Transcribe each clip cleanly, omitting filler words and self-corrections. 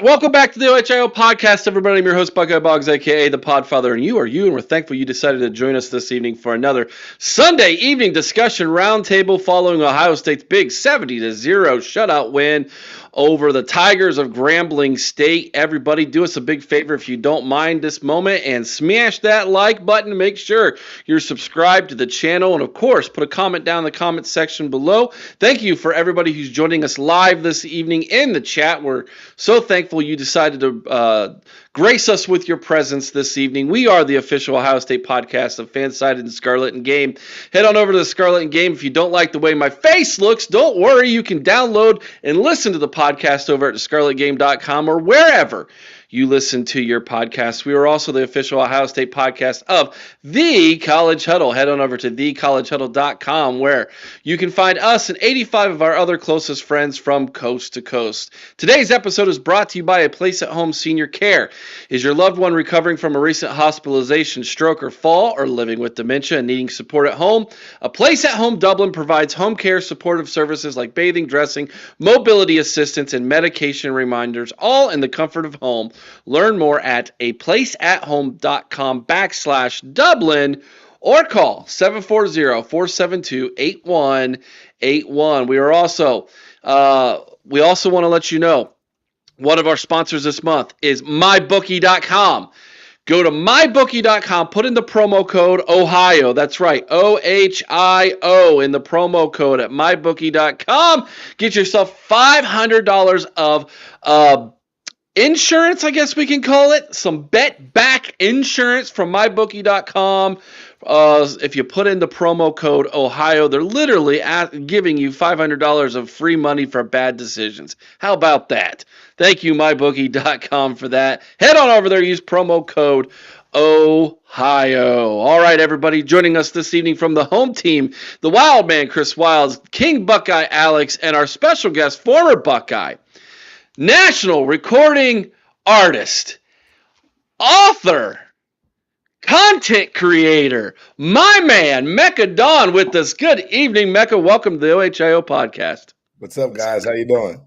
welcome back to the OHIO podcast, everybody. I'm your host, Buckeye Boggs, aka the Podfather, and you are you, and we're thankful you decided to join us this evening for another Sunday evening discussion roundtable following Ohio State's big 70-0 shutout win over the Tigers of Grambling State. Everybody, do us a big favor if you don't mind this moment and smash that like button. Make sure you're subscribed to the channel, and of course, put a comment down in the comment section below. Thank you for everybody who's joining us live this evening in the chat. We're so thankful you decided to grace us with your presence this evening. We are the official Ohio State podcast of Fansided and Scarlet and Game. Head on over to the Scarlet and Game. If you don't like the way my face looks, don't worry. You can download and listen to the podcast over at thescarletgame.com or wherever you listen to your podcast. We are also the official Ohio State podcast of The College Huddle. Head on over to thecollegehuddle.com where you can find us and 85 of our other closest friends from coast to coast. Today's episode is brought to you by A Place at Home Senior Care. Is your loved one recovering from a recent hospitalization, stroke, or fall, or living with dementia and needing support at home? A Place at Home Dublin provides home care supportive services like bathing, dressing, mobility assistance, and medication reminders, all in the comfort of home. Learn more at aplaceathome.com/Dublin or call 740-472-8181. We also want to let you know one of our sponsors this month is mybookie.com. Go to mybookie.com, put in the promo code OHIO. That's right, OHIO in the promo code at mybookie.com. Get yourself $500 of insurance, I guess we can call it. Some bet back insurance from mybookie.com. If you put in the promo code Ohio, they're literally giving you $500 of free money for bad decisions. How about that? Thank you, mybookie.com, for that. Head on over there, use promo code Ohio. All right, everybody, joining us this evening from the home team, the Wild Man, Chris Wilds, King Buckeye Alex, and our special guest, former Buckeye, national recording artist, author, content creator, my man, Mecca Don with us. Good evening, Mecca. Welcome to the OHIO podcast. What's up, guys? How you doing?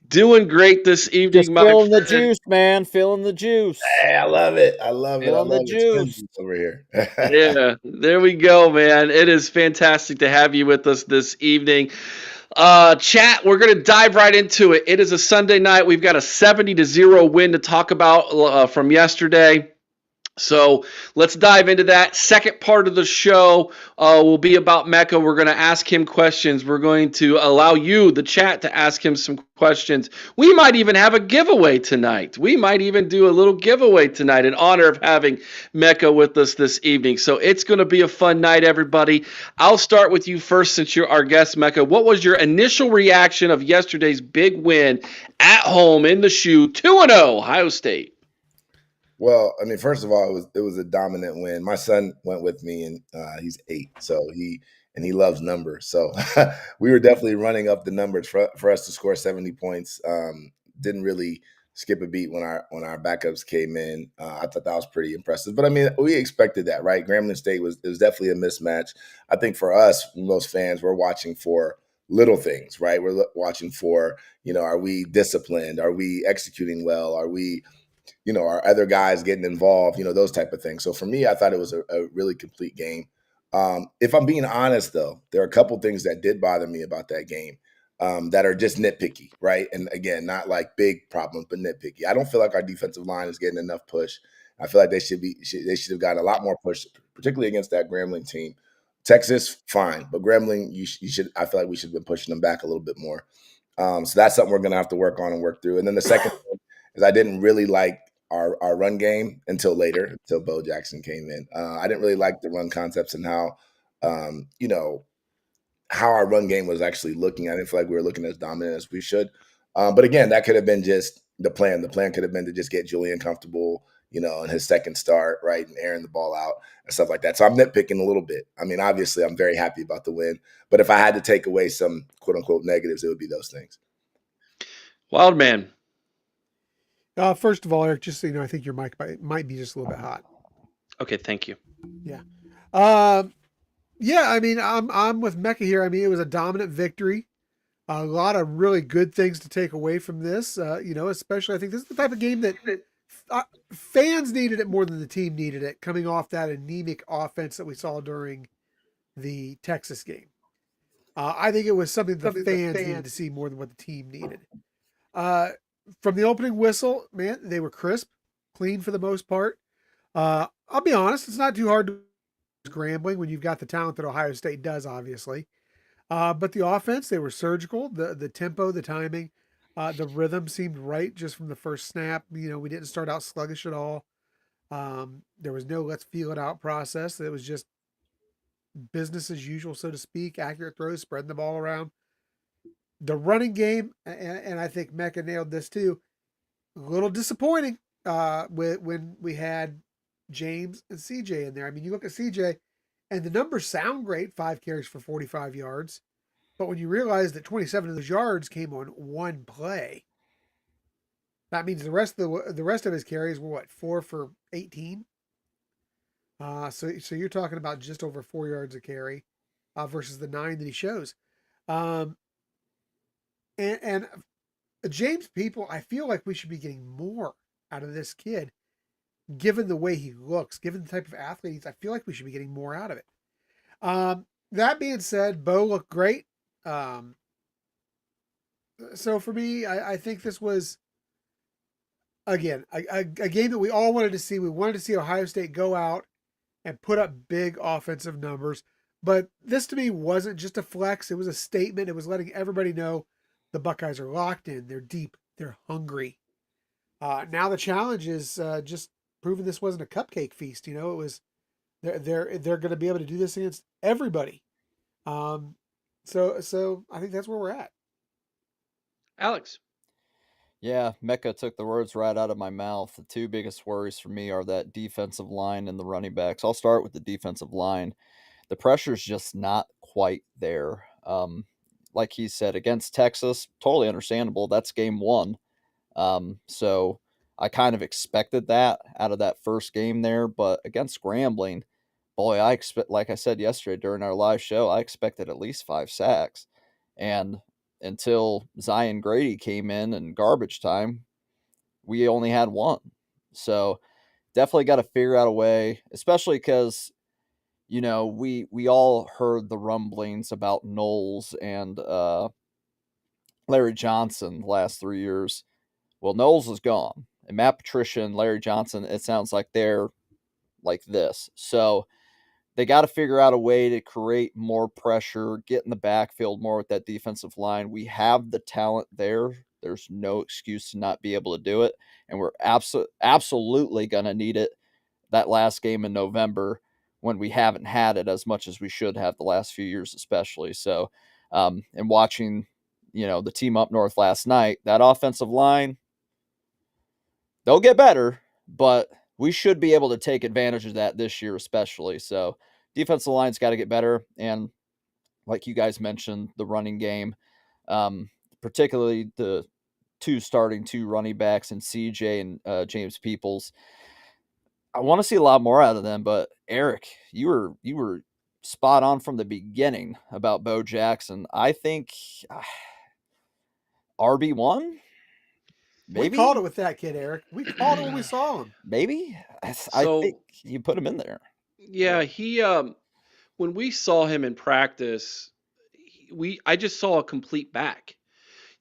Doing great this evening, Just feeling the juice, man. Feeling the juice. Hey, I love it. I love Feeling it. the juice over here. Yeah, there we go, man. It is fantastic to have you with us this evening. Chat, we're going to dive right into it. It is a Sunday night. We've got a 70-0 win to talk about from yesterday. So let's dive into that. Second part of the show will be about Mecca. We're going to ask him questions. We're going to allow you, the chat, to ask him some questions. We might even have a giveaway tonight. We might even do a little giveaway tonight in honor of having Mecca with us this evening. So it's going to be a fun night, everybody. I'll start with you first since you're our guest, Mecca. What was your initial reaction of yesterday's big win at home in the shoe, 2-0, Ohio State? Well, I mean, first of all, it was a dominant win. My son went with me, and he's 8, so he loves numbers. So we were definitely running up the numbers for us to score 70 points. Didn't really skip a beat when our backups came in. I thought that was pretty impressive. But I mean, we expected that, right? Grambling State was definitely a mismatch. I think for us, most fans, we're watching for little things, right? We're watching for, are we disciplined? Are we executing well? Are we are other guys getting involved, those type of things. So for me, I thought it was a really complete game. If I'm being honest, though, there are a couple things that did bother me about that game that are just nitpicky, right? And again, not like big problems, but nitpicky. I don't feel like our defensive line is getting enough push. I feel like they should have gotten a lot more push, particularly against that Grambling team. Texas, fine, but Grambling, I feel like we should have been pushing them back a little bit more. So that's something we're going to have to work on and work through. And then the second thing is I didn't really like our run game until later, until Bo Jackson came in. I didn't really like the run concepts and how, how our run game was actually looking. I didn't feel like we were looking as dominant as we should. But again, that could have been just the plan. The plan could have been to just get Julian comfortable, in his second start, right, and airing the ball out and stuff like that. So I'm nitpicking a little bit. I mean, obviously, I'm very happy about the win. But if I had to take away some quote-unquote negatives, it would be those things. Wild Man. First of all, Eric, just so you know, I think your mic might be just a little bit hot. Okay, thank you. Yeah. Yeah, I mean, I'm with Mecca here. I mean, it was a dominant victory. A lot of really good things to take away from this. Especially I think this is the type of game that fans needed it more than the team needed it, coming off that anemic offense that we saw during the Texas game. I think it was something the fans needed to see more than what the team needed. From the opening whistle, man, they were crisp, clean for the most part. I'll be honest, it's not too hard to Grambling when you've got the talent that Ohio State does, obviously. But the offense, they were surgical. The tempo, the timing, the rhythm seemed right just from the first snap. We didn't start out sluggish at all. There was no let's feel it out process. It was just business as usual, so to speak. Accurate throws, spreading the ball around. The running game, and I think Mecca nailed this too. A little disappointing when we had James and CJ in there. I mean, you look at CJ, and the numbers sound great, 5 carries for 45 yards. But when you realize that 27 of those yards came on one play, that means the rest of his carries were what, 4 for 18? So you're talking about just over 4 yards a carry versus the 9 that he shows. And James People, I feel like we should be getting more out of this kid, given the way he looks, given the type of athlete he's. I feel like we should be getting more out of it. That being said, Bo looked great. So for me, I think this was, again, a game that we all wanted to see. We wanted to see Ohio State go out and put up big offensive numbers. But this to me wasn't just a flex. It was a statement. It was letting everybody know the Buckeyes are locked in. They're deep. They're hungry. Now the challenge is just proving this wasn't a cupcake feast. It was they're going to be able to do this against everybody. So I think that's where we're at. Alex. Yeah, Mecca took the words right out of my mouth. The two biggest worries for me are that defensive line and the running backs. I'll start with the defensive line. The pressure's just not quite there. Like he said, against Texas, totally understandable. That's game 1. So I kind of expected that out of that first game there. But against Grambling, boy, like I said yesterday during our live show, I expected at least 5 sacks. And until Zion Grady came in garbage time, we only had 1. So definitely got to figure out a way, especially because, we all heard the rumblings about Knowles and Larry Johnson the last 3 years. Well, Knowles is gone. And Matt Patricia and Larry Johnson, it sounds like they're like this. So they got to figure out a way to create more pressure, get in the backfield more with that defensive line. We have the talent there. There's no excuse to not be able to do it. And we're absolutely going to need it that last game in November when we haven't had it as much as we should have the last few years, especially. So, and watching, the team up north last night, that offensive line, they'll get better, but we should be able to take advantage of that this year, especially. So defensive line's got to get better. And like you guys mentioned, the running game, particularly the starting two running backs and CJ and James Peoples. I want to see a lot more out of them, but Eric, you were spot on from the beginning about Bo Jackson. I think RB1. Maybe. We called it with that kid, Eric. We called it when we saw him. Maybe. I think you put him in there. Yeah, he when we saw him in practice, I just saw a complete back.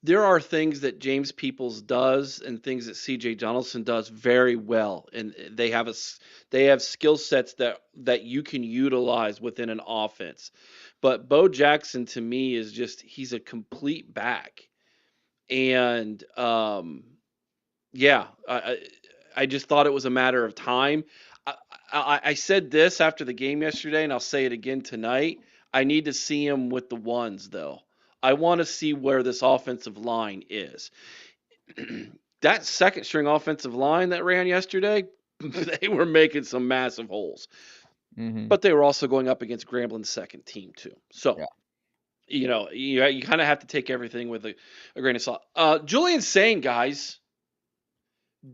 There are things that James Peoples does and things that CJ Donaldson does very well, and they have skill sets that you can utilize within an offense. But Bo Jackson to me is he's a complete back. And I just thought it was a matter of time. I said this after the game yesterday, and I'll say it again tonight. I need to see him with the ones, though. I want to see where this offensive line is. That second string offensive line that ran yesterday, they were making some massive holes. Mm-hmm. But they were also going up against Grambling's second team, too. So, you kind of have to take everything with a grain of salt. Julian Sane, guys.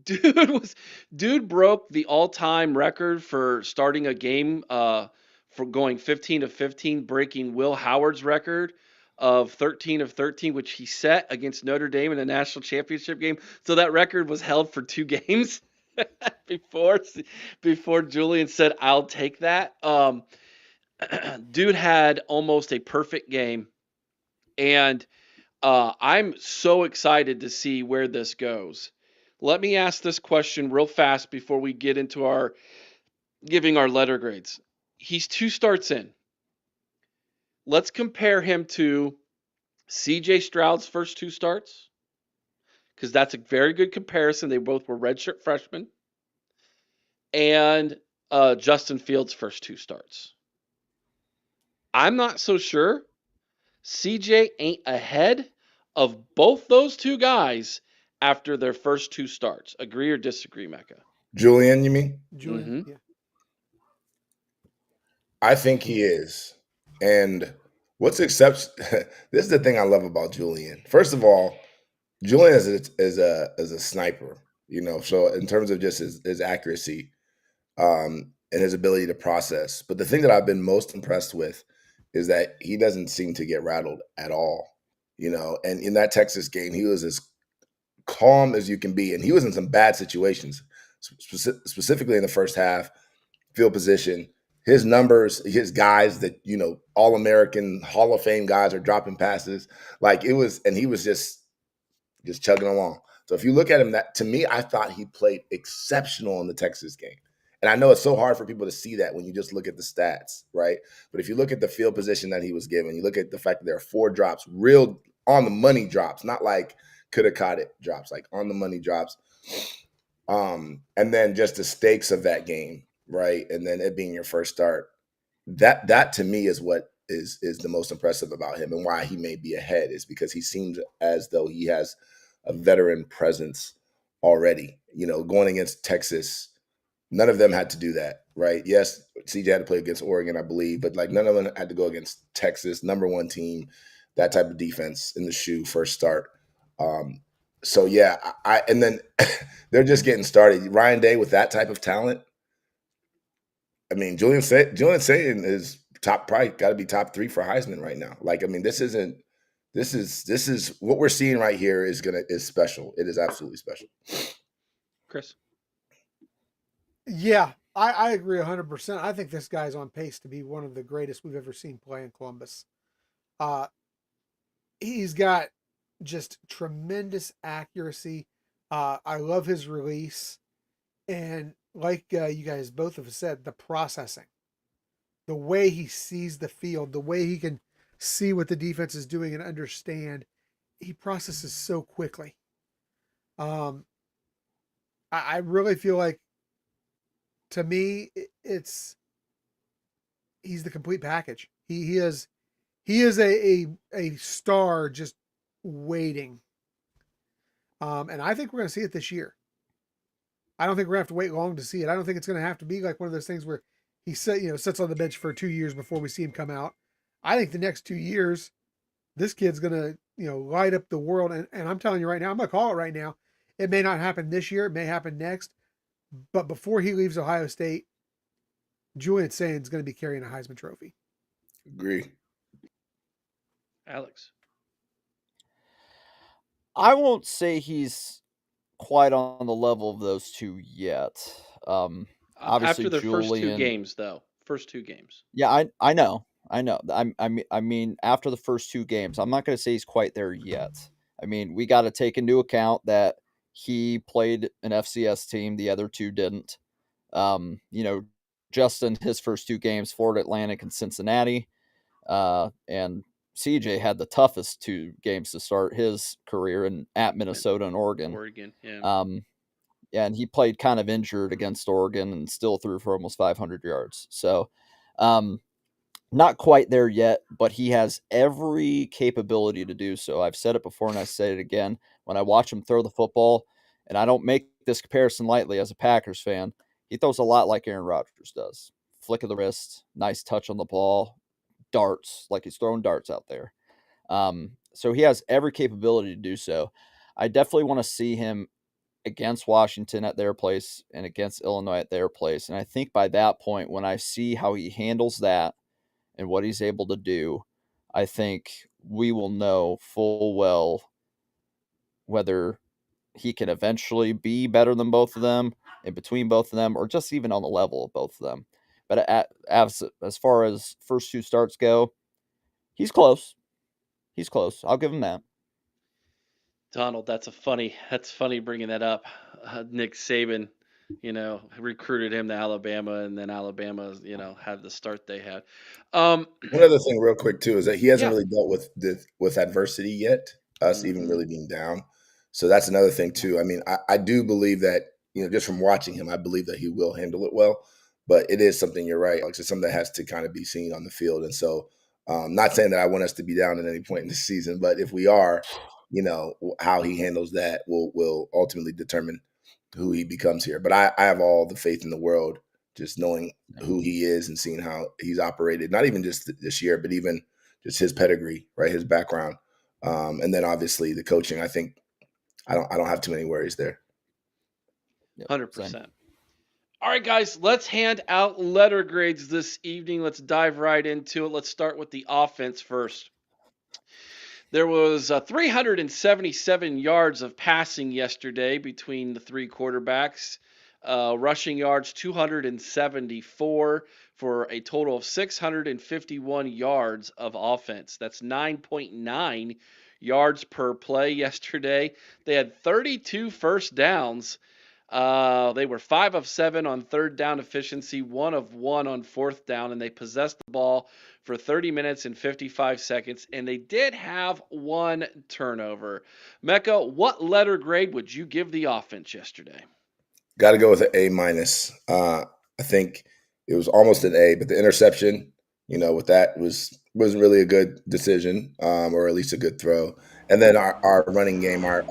Dude broke the all-time record for starting a game for going 15 to 15, breaking Will Howard's record of 13 of 13, which he set against Notre Dame in a national championship game. So that record was held for 2 games before Julian said, "I'll take that." Dude had almost a perfect game, and I'm so excited to see where this goes. Let me ask this question real fast before we get into our giving our letter grades. He's 2 starts in. Let's compare him to CJ Stroud's first 2 starts, because that's a very good comparison. They both were redshirt freshmen. And Justin Fields' first 2 starts. I'm not so sure CJ ain't ahead of both those 2 guys after their first 2 starts. Agree or disagree, Mecca? Julian, you mean? Julian, yeah. I think he is. And what's exception? This is the thing I love about Julian. First of all, Julian is a sniper, you know. So in terms of just his accuracy, and his ability to process. But the thing that I've been most impressed with is that he doesn't seem to get rattled at all, you know. And in that Texas game, he was as calm as you can be, and he was in some bad situations, specifically in the first half, field position. His numbers, his guys that, you know, All-American, Hall of Fame guys are dropping passes. Like it was, and he was just chugging along. So if you look at him, that to me, I thought he played exceptional in the Texas game. And I know it's so hard for people to see that when you just look at the stats, right? But if you look at the field position that he was given, you look at the fact that there are 4 drops, real on the money drops, not like could have caught it drops, like on the money drops. And then just the stakes of that game, right? And then it being your first start. That to me is what is the most impressive about him, and why he may be ahead is because he seems as though he has a veteran presence already. You know, going against Texas, none of them had to do that, right? Yes, CJ had to play against Oregon, I believe, but like none of them had to go against Texas, number 1 team, that type of defense in the shoe, first start. So yeah, I and then they're just getting started. Ryan Day with that type of talent. I mean, Julian Satan is probably got to be top 3 for Heisman right now. Like, I mean, this is what we're seeing right here is special. It is absolutely special. Chris? Yeah, I agree 100%. I think this guy's on pace to be one of the greatest we've ever seen play in Columbus. He's got just tremendous accuracy. I love his release. And like you guys both have said, the processing, the way he sees the field, the way he can see what the defense is doing and understand, he processes so quickly. I really feel like, to me, he's the complete package. He is a star just waiting. And I think we're going to see it this year. I don't think we're going to have to wait long to see it. I don't think it's going to have to be like one of those things where he sits on the bench for 2 years before we see him come out. I think the next 2 years, this kid's going to, light up the world. And I'm telling you right now, I'm going to call it right now. It may not happen this year. It may happen next. But before he leaves Ohio State, Julian Sain's going to be carrying a Heisman Trophy. Agree. Alex? I won't say he's quite on the level of those 2 yet. Obviously, after the first 2 Julian, games, though. First 2 games. Yeah, I know. I mean, after the first 2 games, I'm not going to say he's quite there yet. I mean, we got to take into account that he played an FCS team, the other 2 didn't. Just in his first 2 games, Florida Atlantic and Cincinnati, and CJ had the toughest 2 games to start his career at Minnesota and Oregon. Yeah. Yeah, and he played kind of injured against Oregon and still threw for almost 500 yards. So, not quite there yet, but he has every capability to do so. I've said it before and I say it again. When I watch him throw the football, and I don't make this comparison lightly as a Packers fan, he throws a lot like Aaron Rodgers does. Flick of the wrist, nice touch on the ball, darts, like he's throwing darts out there. So he has every capability to do so. I definitely want to see him against Washington at their place and against Illinois at their place. And I think by that point, when I see how he handles that and what he's able to do, I think we will know full well whether he can eventually be better than both of them, in between both of them, or just even on the level of both of them. But as far as first two starts go, he's close. He's close. I'll give him that. Donald, that's funny bringing that up. Nick Saban, recruited him to Alabama, and then Alabama, had the start they had. One other thing, real quick, too, is that he hasn't Yeah. really dealt with adversity yet. Us even really being down, so that's another thing too. I mean, I do believe that just from watching him, I believe that he will handle it well. But it is something, you're right, like it's something that has to kind of be seen on the field. And so, not saying that I want us to be down at any point in the season, but if we are, how he handles that will ultimately determine who he becomes here. But I have all the faith in the world, just knowing who he is and seeing how he's operated, not even just this year, but even just his pedigree, right? His background. And then obviously the coaching, I think I don't have too many worries there. 100%. All right, guys, let's hand out letter grades this evening. Let's dive right into it. Let's start with the offense first. There was 377 yards of passing yesterday between the three quarterbacks. Rushing yards 274 for a total of 651 yards of offense. That's 9.9 yards per play yesterday. They had 32 first downs. They were 5 of 7 on third down efficiency, 1 of 1 on fourth down, and they possessed the ball for 30 minutes and 55 seconds, and they did have 1 turnover. Mecca, what letter grade would you give the offense yesterday? Got to go with an A-. I think it was almost an A, but the interception, with that wasn't really a good decision, or at least a good throw. And then our running game, our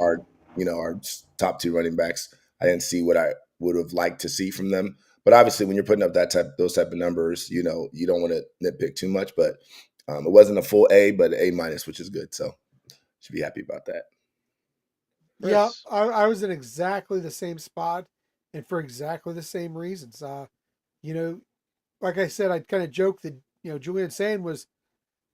top two running backs, I didn't see what I would have liked to see from them. But obviously, when you're putting up those type of numbers, you don't want to nitpick too much. But it wasn't a full A, but an A-, which is good. So should be happy about that. Yeah, I was in exactly the same spot, and for exactly the same reasons. Like I said, I kind of joked that Julian Sand was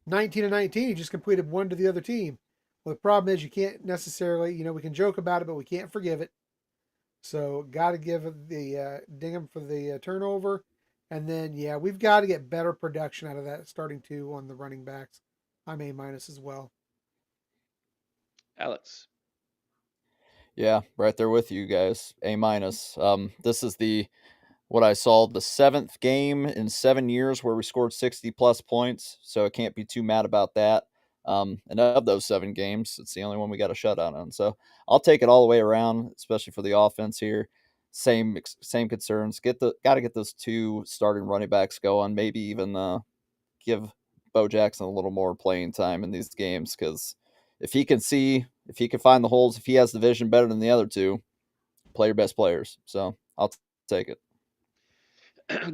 19 and 19. He just completed one to the other team. Well, the problem is you can't necessarily, we can joke about it, but we can't forgive it. So got to give the ding him for the turnover, and then we've got to get better production out of that starting two on the running backs. I'm A- as well. Alex. Yeah, right there with you guys. A-. This is what I saw, the 7th game in 7 years where we scored 60 plus points, so I can't be too mad about that. And of those 7 games, it's the only one we got a shutout on. So I'll take it all the way around, especially for the offense here. Same concerns. Got to get those 2 starting running backs going. Maybe even give Bo Jackson a little more playing time in these games, because if he can find the holes, if he has the vision better than the other 2, play your best players. So I'll take it.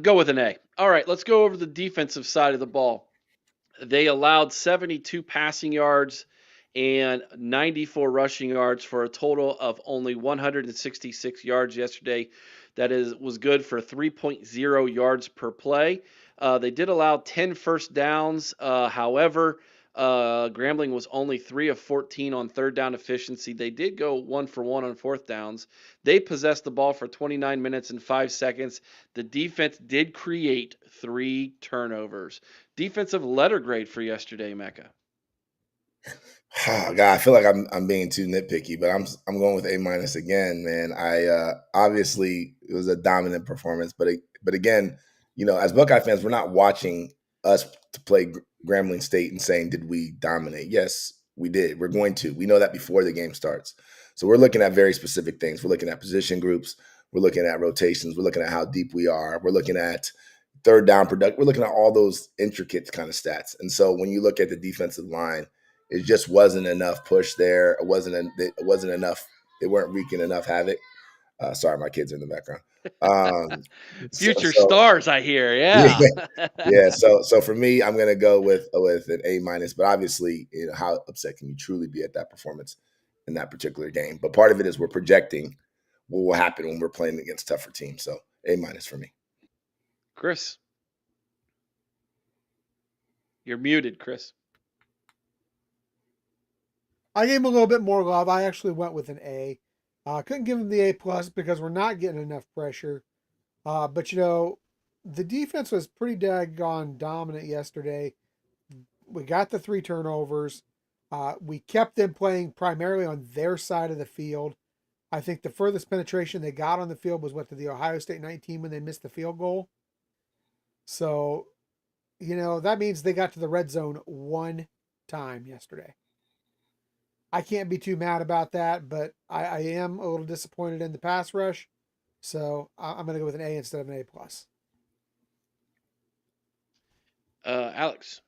Go with an A. All right, let's go over the defensive side of the ball. They allowed 72 passing yards and 94 rushing yards for a total of only 166 yards yesterday. That was good for 3.0 yards per play. They did allow 10 first downs. However, Grambling was only 3 of 14 on third down efficiency. They did go 1 for 1 on fourth downs. They possessed the ball for 29 minutes and 5 seconds. The defense did create 3 turnovers. Defensive letter grade for yesterday, Mecca. Oh, God, I feel like I'm being too nitpicky, but I'm going with A- again, man. I obviously it was a dominant performance, but again, as Buckeye fans, we're not watching us to play Grambling State and saying, did we dominate? Yes, we did. We're going to. We know that before the game starts. So we're looking at very specific things. We're looking at position groups. We're looking at rotations. We're looking at how deep we are. We're looking at third down production. We're looking at all those intricate kind of stats. And so when you look at the defensive line, it just wasn't enough push there. It wasn't enough. They weren't wreaking enough havoc. Sorry, my kids are in the background. Future stars, I hear. Yeah. Yeah. So for me, I'm gonna go with an A-. But obviously, how upset can you truly be at that performance in that particular game? But part of it is we're projecting what will happen when we're playing against tougher teams. So A- for me. Chris. You're muted, Chris. I gave him a little bit more love. I actually went with an A. Couldn't give him the A+ because we're not getting enough pressure. But the defense was pretty daggone dominant yesterday. We got the 3 turnovers. We kept them playing primarily on their side of the field. I think the furthest penetration they got on the field was to the Ohio State 19 when they missed the field goal. So, that means they got to the red zone 1 time yesterday. I can't be too mad about that, but I am a little disappointed in the pass rush. So I'm going to go with an A instead of an A+. Alex.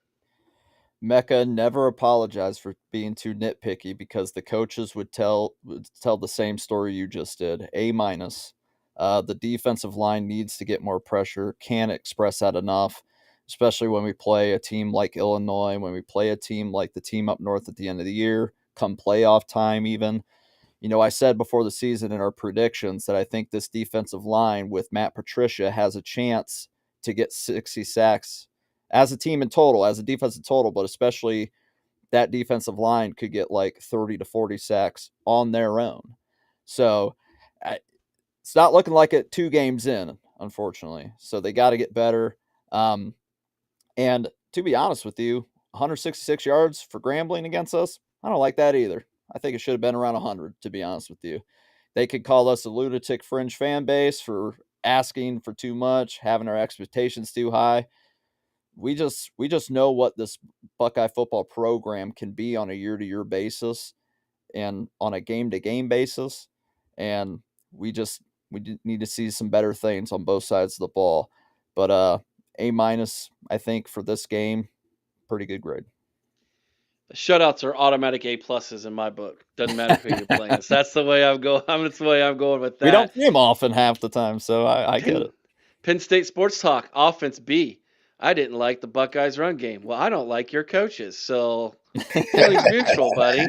Mecca never apologized for being too nitpicky because the coaches would tell the same story you just did. A-. The defensive line needs to get more pressure. Can't express that enough, especially when we play a team like Illinois, when we play a team like the team up north at the end of the year, come playoff time even. I said before the season in our predictions that I think this defensive line with Matt Patricia has a chance to get 60 sacks as a team in total, as a defensive total, but especially that defensive line could get like 30 to 40 sacks on their own. So it's not looking like it 2 games in, unfortunately. So they got to get better. And to be honest with you, 166 yards for Grambling against us, I don't like that either. I think it should have been around 100, to be honest with you. They could call us a lunatic fringe fan base for asking for too much, having our expectations too high. We just know what this Buckeye football program can be on a year-to-year basis and on a game-to-game basis. And we need to see some better things on both sides of the ball. But A-, I think, for this game, pretty good grade. The shutouts are automatic A+ in my book. Doesn't matter who you're playing. So that's the way I'm going. That's the way I'm going with that. We don't see them often half the time, so I get it. Penn State Sports Talk, offense B. I didn't like the Buckeyes run game. Well, I don't like your coaches, so feelings mutual, buddy.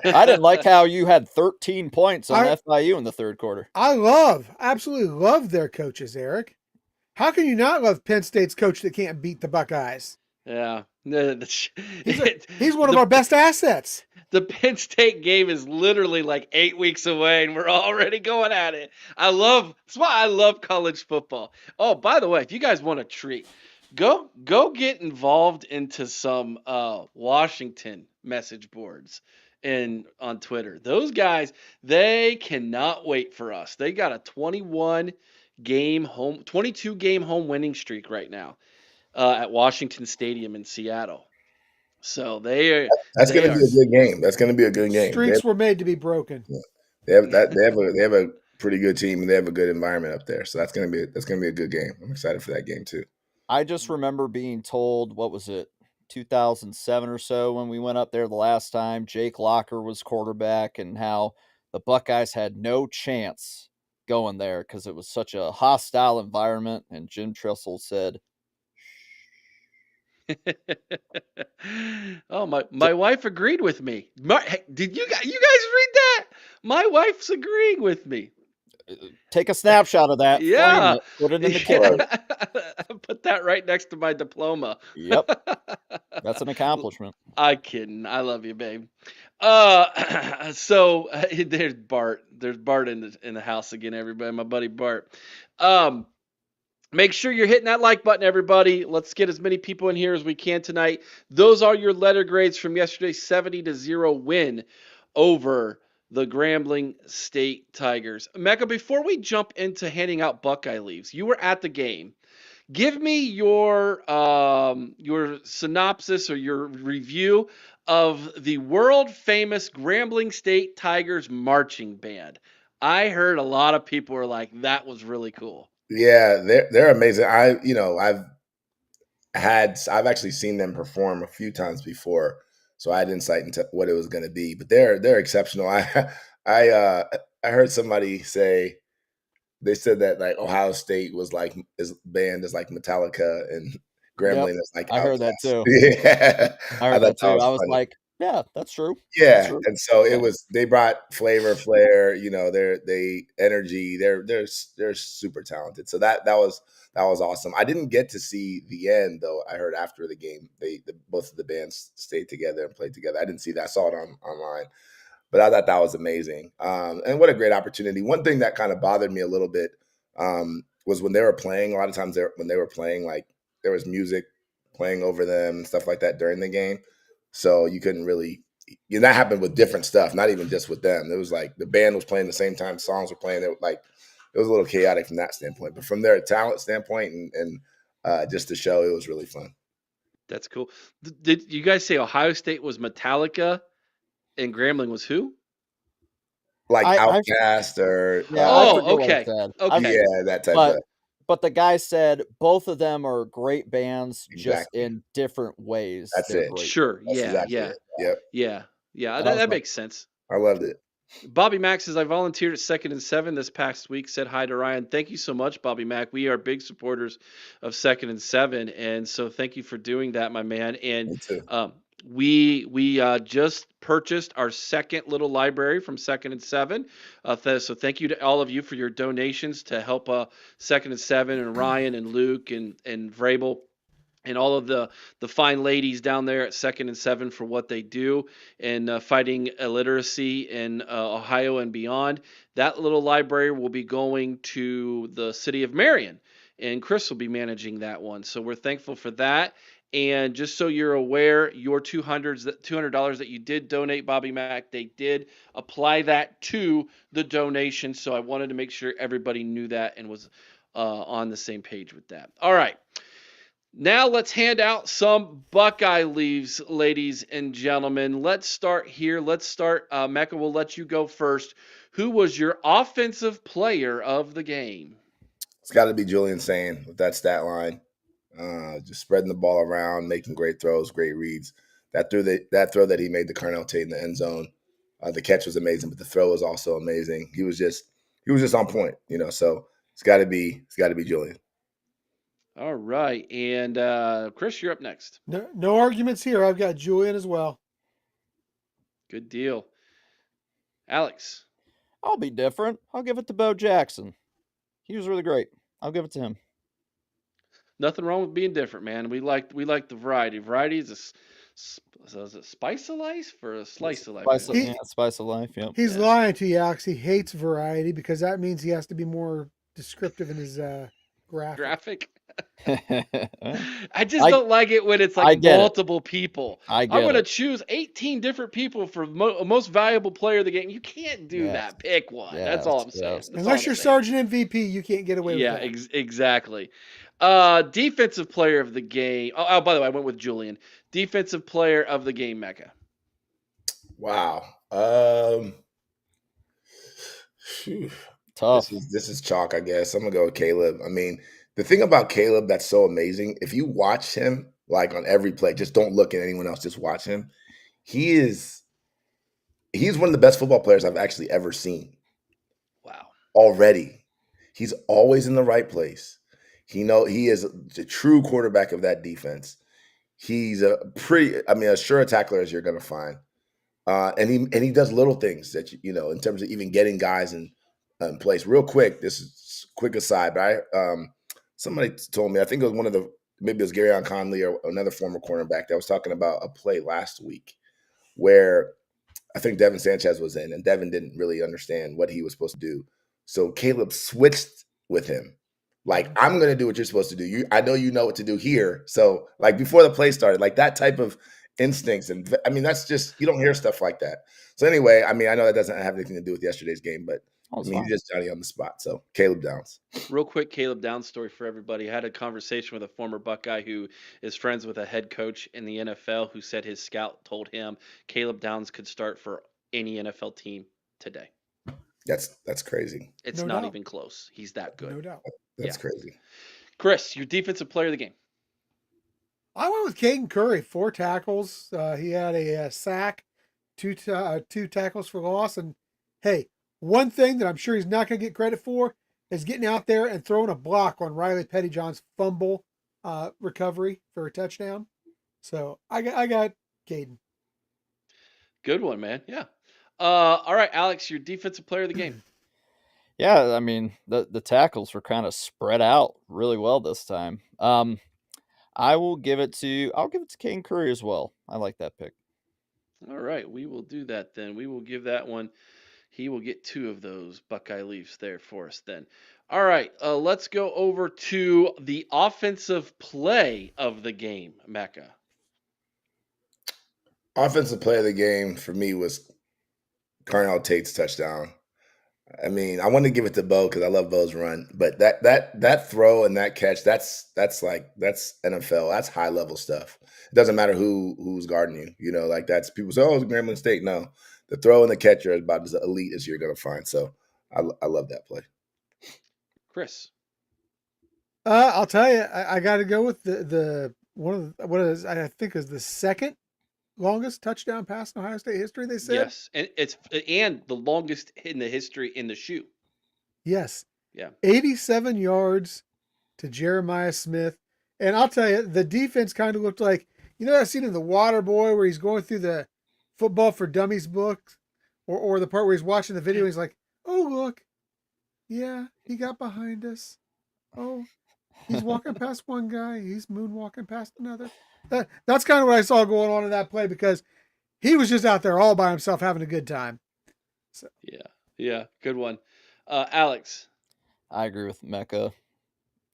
I didn't like how you had 13 points on FIU in the third quarter. I absolutely love their coaches, Eric. How can you not love Penn State's coach that can't beat the Buckeyes? Yeah. He's one of our best assets. The Penn State game is literally like 8 weeks away, and we're already going at it. That's why I love college football. Oh, by the way, if you guys want a treat, go get involved into some Washington message boards on Twitter. Those guys, they cannot wait for us. They got a 22 game home winning streak right now at Washington Stadium in Seattle. So that's going to be a good game. That's going to be a good game. Streaks were made to be broken. Yeah. They have a pretty good team, and they have a good environment up there. So that's going to be a good game. I'm excited for that game too. I just remember being told, what was it, 2007 or so when we went up there the last time, Jake Locker was quarterback, and how the Buckeyes had no chance going there because it was such a hostile environment. And Jim Tressel said, oh, my wife agreed with me. Did you guys read that? My wife's agreeing with me. Take a snapshot of that. Yeah. Put it in the camera. Put that right next to my diploma. Yep. That's an accomplishment. I'm kidding. I love you, babe. So there's Bart. There's Bart in the house again, everybody. My buddy Bart. Make sure you're hitting that like button, everybody. Let's get as many people in here as we can tonight. Those are your letter grades from yesterday's 70-0 win over the Grambling State Tigers. Mecca, before we jump into handing out Buckeye leaves, you were at the game. Give me your synopsis or your review of the world-famous Grambling State Tigers marching band. I heard a lot of people were like, that was really cool. Yeah, they're amazing. I've actually seen them perform a few times before, so I had insight into what it was going to be. But they're exceptional. I heard somebody say, they said that like Ohio State was like is band is like Metallica and Grambling is like. I heard that too. Yeah, I heard that too. I was like, Yeah, that's true. Yeah, That's true. and so Yeah. it was. They brought flavor, flair. You know, they energy. They're super talented. So that was awesome. I didn't get to see the end though. I heard after the game, both of the bands stayed together and played together. I didn't see that. I saw it online, but I thought that was amazing. And what a great opportunity. One thing that kind of bothered me a little bit was when they were playing. A lot of times, when they were playing, like there was music playing over them and stuff like that during the game. So you couldn't really. That happened with different stuff, not even just with them. It was like the band was playing the same time songs were playing. It was a little chaotic from that standpoint, but from their talent standpoint and just the show, it was really fun. That's cool. Did you guys say Ohio State was Metallica and Grambling was who? Like I Outcast or yeah, I Oh, forget what I okay. said. Okay. yeah, that type of But the guy said both of them are great bands, just exactly. in different ways. That's They're it. great. Sure. That's Yeah. exactly Yeah. it. Yep, Yeah. Yeah. That That, was that my- makes sense. I loved it. Bobby Mack says, I volunteered at 2nd and 7 this past week. Said hi to Ryan. Thank you so much, Bobby Mack. We are big supporters of 2nd and 7. And so thank you for doing that, my man. And Me too. we just purchased our second little library from 2nd and 7. So thank you to all of you for your donations to help 2nd and 7 and Ryan and Luke and Vrabel and all of the fine ladies down there at 2nd and 7 for what they do in fighting illiteracy in Ohio and beyond. That little library will be going to the city of Marion, and Chris will be managing that one. So we're thankful for that. And just so you're aware, your $200 that you did donate, Bobby Mack, they did apply that to the donation. So I wanted to make sure everybody knew that and was on the same page with that. All right. Now let's hand out some Buckeye leaves, ladies and gentlemen. Let's start here. Mecca, we'll let you go first. Who was your offensive player of the game? It's got to be Julian Sane with that stat line. Just spreading the ball around, making great throws, great reads. That throw that he made to Carnell Tate in the end zone, the catch was amazing, but the throw was also amazing. He was just on point, So it's got to be Julian. All right, and Chris, you're up next. No arguments here. I've got Julian as well. Good deal. Alex. I'll be different. I'll give it to Bo Jackson. He was really great. I'll give it to him. Nothing wrong with being different, man. We like the variety. Variety is a spice of life or a slice of life? Spice of life. Yep. He's lying to you, Alex. He hates variety because that means he has to be more descriptive in his graphic. I just don't like it when it's like multiple people. I'm going to choose 18 different people for most valuable player of the game. You can't do that. Pick one. That's all I'm saying. Unless you're Sergeant MVP, you can't get away with that. Yeah, exactly. Defensive player of the game. Oh, by the way, I went with Julian. Defensive player of the game, Mecca. Wow. Tough. This is chalk, I guess. I'm going to go with Caleb. I mean, the thing about Caleb that's so amazing, if you watch him like on every play, just don't look at anyone else, just watch him. He's one of the best football players I've actually ever seen. Wow. Already. He's always in the right place. He is the true quarterback of that defense. He's a sure tackler as you're going to find. And he does little things that, in terms of even getting guys in place. Real quick, this is quick aside, but somebody told me, I think it was maybe it was Garyon Conley or another former cornerback that was talking about a play last week where I think Devin Sanchez was in, and Devin didn't really understand what he was supposed to do. So Caleb switched with him. Like, I'm going to do what you're supposed to do. I know you know what to do here. So, like, before the play started, like that type of instincts. And I mean, that's just, you don't hear stuff like that. So anyway, I mean, I know that doesn't have anything to do with yesterday's game, but I mean, he's just Johnny on the spot. So Caleb Downs. Real quick Caleb Downs story for everybody. I had a conversation with a former Buckeye who is friends with a head coach in the NFL who said his scout told him Caleb Downs could start for any NFL team today. That's crazy. It's not even close. He's that good. No doubt. That's crazy. Chris, your defensive player of the game. I went with Caden Curry, 4 tackles. He had a sack, two tackles for loss. And hey, one thing that I'm sure he's not going to get credit for is getting out there and throwing a block on Riley Pettyjohn's fumble recovery for a touchdown. So I got Caden. Good one, man. Yeah. All right, Alex, your defensive player of the game. Yeah, I mean the tackles were kind of spread out really well this time. I'll give it to King Curry as well. I like that pick. All right, we will do that then. We will give that one. He will get 2 of those Buckeye Leafs there for us then. All right, let's go over to the offensive play of the game, Mecca. Offensive play of the game for me was Carnell Tate's touchdown. I mean, I want to give it to Bo because I love Bo's run, but that throw and that catch, that's NFL. That's high level stuff. It doesn't matter who's guarding you. You know, like that's people say, "Oh, it's Grambling State." No, the throw and the catch are about as elite as you're going to find. So I love that play. Chris. I'll tell you, I got to go with the one of what is I think is the second longest touchdown pass in Ohio State history. They said Yes, and it's the longest in the history in the shoe. Yes. Yeah. 87 yards to Jeremiah Smith. And I'll tell you, the defense kind of looked like, you know that scene in The Water Boy where he's going through the Football for Dummies book? Or the part where he's watching the video and he's like, oh, look. Yeah, he got behind us. Oh, he's walking past one guy. He's moonwalking past another. That's kind of what I saw going on in that play because he was just out there all by himself having a good time. So. Yeah, good one. Alex. I agree with Mecca.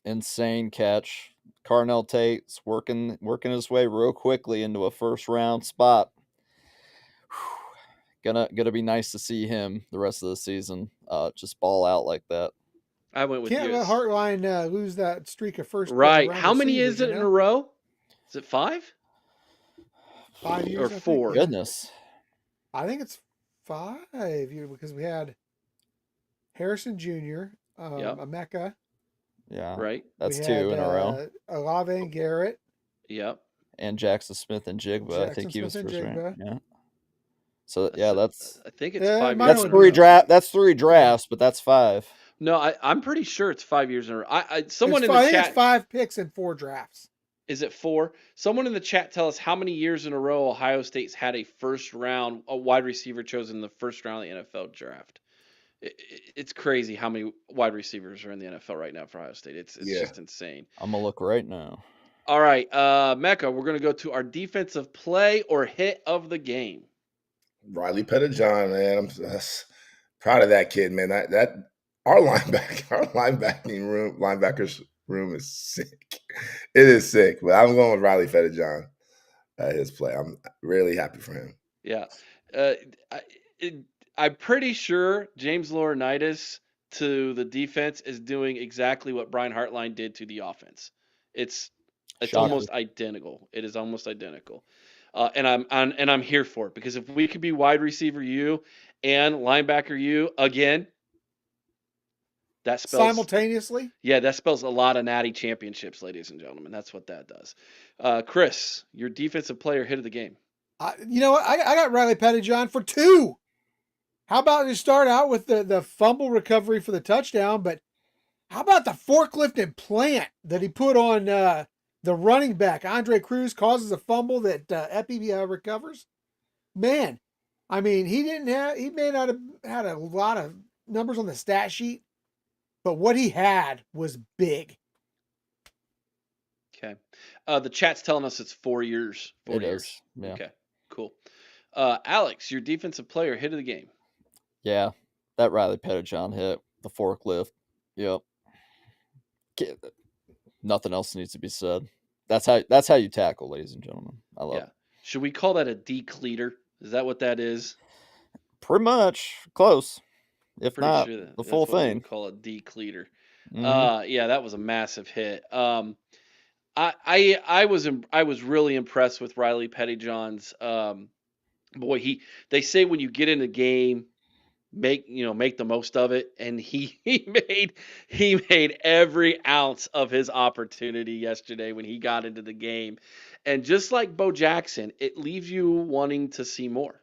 Insane catch. Carnell Tate's working his way real quickly into a first round spot. Gonna be nice to see him the rest of the season just ball out like that. I went with Can't let Heartline lose that streak of first. Right. How many is it in a row? Is it 5? 5 years or 4? Goodness. I think it's 5 years because we had Harrison Jr., Emeka. Yeah. Right. That's 2 in a row. Olave and Garrett. Yep. And Jackson Smith and Jigba. I think he was first round. Yeah. So I think it's 5 years. That's 3 draft. That's 3 drafts, but that's 5. No, I'm pretty sure it's 5 years in a row. Someone in the chat. I think it's 5 picks and 4 drafts. Is it 4? Someone in the chat tell us how many years in a row Ohio State's had a wide receiver chosen in the first round of the NFL draft. It's crazy how many wide receivers are in the NFL right now for Ohio State. It's just insane. I'm gonna look right now. All right, Mecca, we're gonna go to our defensive play or hit of the game. Riley Pettijohn, man, I'm proud of that kid, man. That our linebackers room is sick. It is sick, but I'm going with Riley Pettijohn. His play, I'm really happy for him. Yeah, I'm pretty sure James Laurinaitis to the defense is doing exactly what Brian Hartline did to the offense. It's almost identical. It is almost identical. And I'm here for it because if we could be wide receiver you and linebacker you again, that spells simultaneously. Yeah, that spells a lot of natty championships, ladies and gentlemen. That's what that does. Chris, your defensive player hit of the game. You know what? I got Riley Pettijohn for 2. How about you start out with the fumble recovery for the touchdown, but how about the forklift and plant that he put on the running back? Andre Cruz causes a fumble that Epi recovers. Man, I mean, he may not have had a lot of numbers on the stat sheet, but what he had was big. Okay. The chat's telling us it's 4 years. 4 years. Yeah. Okay, cool. Alex, your defensive player hit of the game. Yeah, that Riley Pettijohn hit, the forklift. Yep. Nothing else needs to be said. That's how you tackle, ladies and gentlemen. I love it. Should we call that a decleater? Is that what that is? Pretty much close. If Pretty not, sure the full thing. Call it decleater. Mm-hmm. Yeah, that was a massive hit. I was really impressed with Riley Pettijohn's. Boy, they say when you get in the game, make the most of it, and he made every ounce of his opportunity yesterday when he got into the game. And just like Bo Jackson, it leaves you wanting to see more.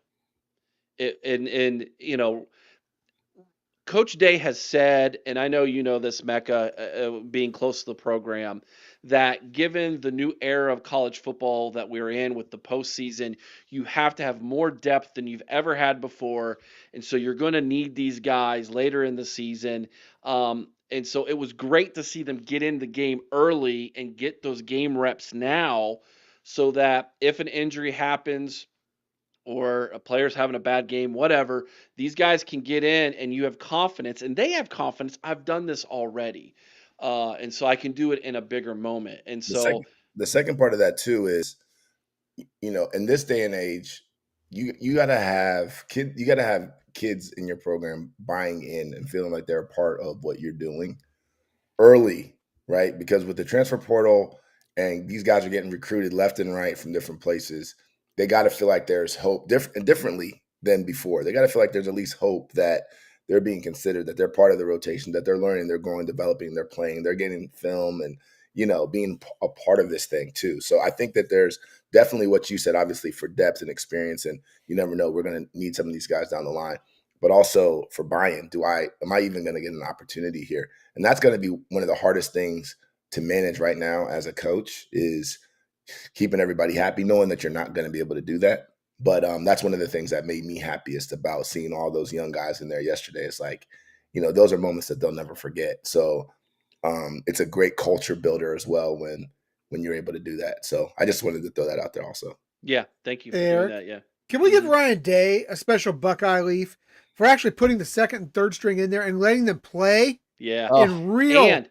Coach Day has said, and I know you know this, Mecca, being close to the program, that given the new era of college football that we're in with the postseason, you have to have more depth than you've ever had before. And so you're going to need these guys later in the season. And so it was great to see them get in the game early and get those game reps now so that if an injury happens or a player's having a bad game, whatever, these guys can get in and you have confidence and they have confidence. I've done this already. And so I can do it in a bigger moment. And so the second part of that too is, in this day and age, you gotta have kids in your program buying in and feeling like they're a part of what you're doing early, right? Because with the transfer portal and these guys are getting recruited left and right from different places, they got to feel like there's hope differently than before. They got to feel like there's at least hope that they're being considered, that they're part of the rotation, that they're learning, they're growing, developing, they're playing, they're getting film and, being a part of this thing too. So I think that there's definitely what you said, obviously for depth and experience, and you never know, we're going to need some of these guys down the line, but also for buy-in. Am I even going to get an opportunity here? And that's going to be one of the hardest things to manage right now as a coach, is keeping everybody happy, knowing that you're not going to be able to do that. But that's one of the things that made me happiest about seeing all those young guys in there yesterday. It's like, those are moments that they'll never forget. So it's a great culture builder as well when you're able to do that. So I just wanted to throw that out there also. Yeah, thank you for Eric, doing that. Yeah. Can we give Ryan Day a special Buckeye leaf for actually putting the second and third string in there and letting them play? Yeah. In real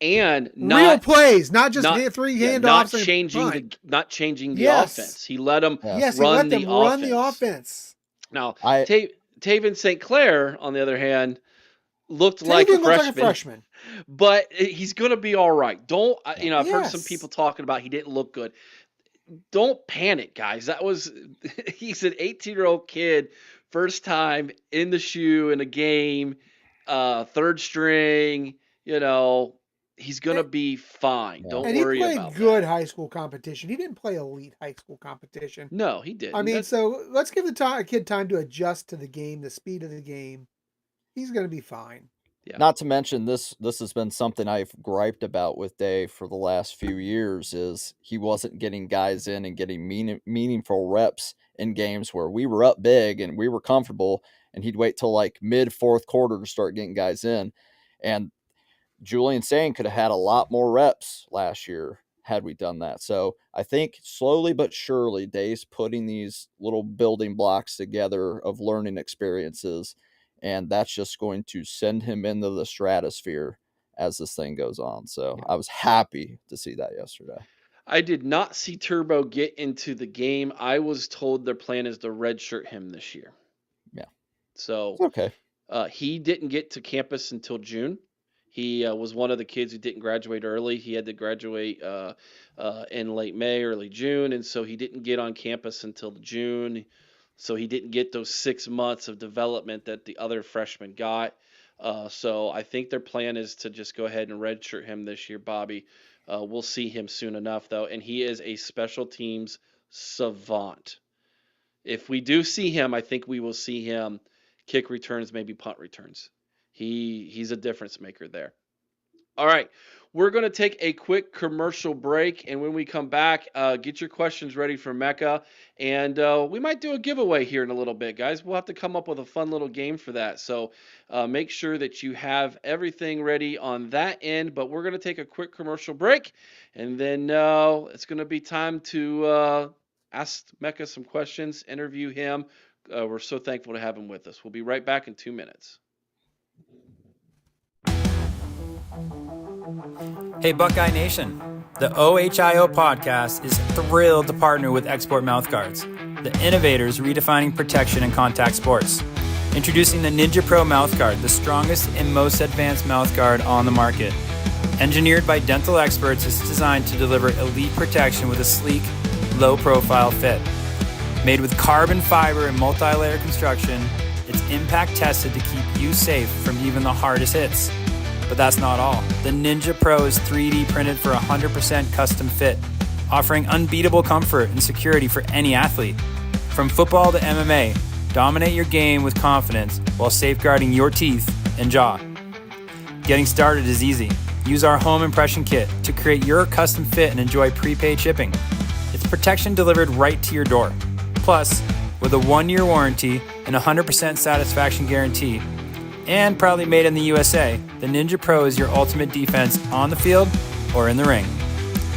real plays, not just three handoffs. Not changing the offense. He let them run the offense. Now, Taven St. Clair, on the other hand, looked like a freshman. But he's going to be all right. I've heard some people talking about he didn't look good. Don't panic, guys. He's an 18-year-old kid, first time in the shoe in a game, third string, he's going to be fine. Don't worry about that. He played good high school competition. He didn't play elite high school competition. No, he didn't. I mean, so let's give a kid time to adjust to the game, the speed of the game. He's going to be fine. Yeah. Not to mention this has been something I've griped about with Dave for the last few years, is he wasn't getting guys in and getting meaningful reps in games where we were up big and we were comfortable, and he'd wait till like mid fourth quarter to start getting guys in. And Julian Sane could have had a lot more reps last year had we done that. So I think slowly but surely Dave's putting these little building blocks together of learning experiences, and that's just going to send him into the stratosphere as this thing goes on. So I was happy to see that yesterday. I did not see Turbo get into the game. I was told their plan is to redshirt him this year. Yeah. So okay. He didn't get to campus until June. He was one of the kids who didn't graduate early. He had to graduate in late May, early June, and so he didn't get on campus until June. So he didn't get those 6 months of development that the other freshmen got. So I think their plan is to just go ahead and redshirt him this year, Bobby. We'll see him soon enough, though, and he is a special teams savant. If we do see him, I think we will see him kick returns, maybe punt returns. He's a difference maker there. All right, we're going to take a quick commercial break, and when we come back, get your questions ready for Mecca, and we might do a giveaway here in a little bit, guys. We'll have to come up with a fun little game for that, so make sure that you have everything ready on that end, but we're going to take a quick commercial break, and then it's going to be time to ask Mecca some questions, interview him. We're so thankful to have him with us. We'll be right back in 2 minutes. Hey Buckeye Nation, the OHIO podcast is thrilled to partner with Export Mouthguards, the innovators redefining protection in contact sports. Introducing the Ninja Pro Mouthguard, the strongest and most advanced mouthguard on the market. Engineered by dental experts, it's designed to deliver elite protection with a sleek, low-profile fit. Made with carbon fiber and multi-layer construction, it's impact tested to keep you safe from even the hardest hits. But that's not all. The Ninja Pro is 3D printed for 100% custom fit, offering unbeatable comfort and security for any athlete. From football to MMA, dominate your game with confidence while safeguarding your teeth and jaw. Getting started is easy. Use our home impression kit to create your custom fit and enjoy prepaid shipping. It's protection delivered right to your door. Plus, with a 1-year warranty and 100% satisfaction guarantee, and proudly made in the USA, the Ninja Pro is your ultimate defense on the field or in the ring.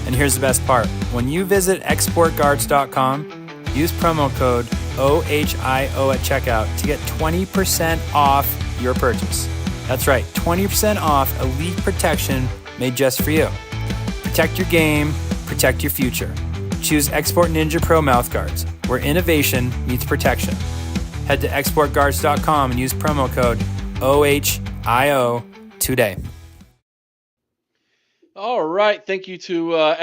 And here's the best part. When you visit exportguards.com, use promo code OHIO at checkout to get 20% off your purchase. That's right, 20% off elite protection made just for you. Protect your game, protect your future. Choose Export Ninja Pro mouthguards, where innovation meets protection. Head to exportguards.com and use promo code OHIO today. All right. Thank you to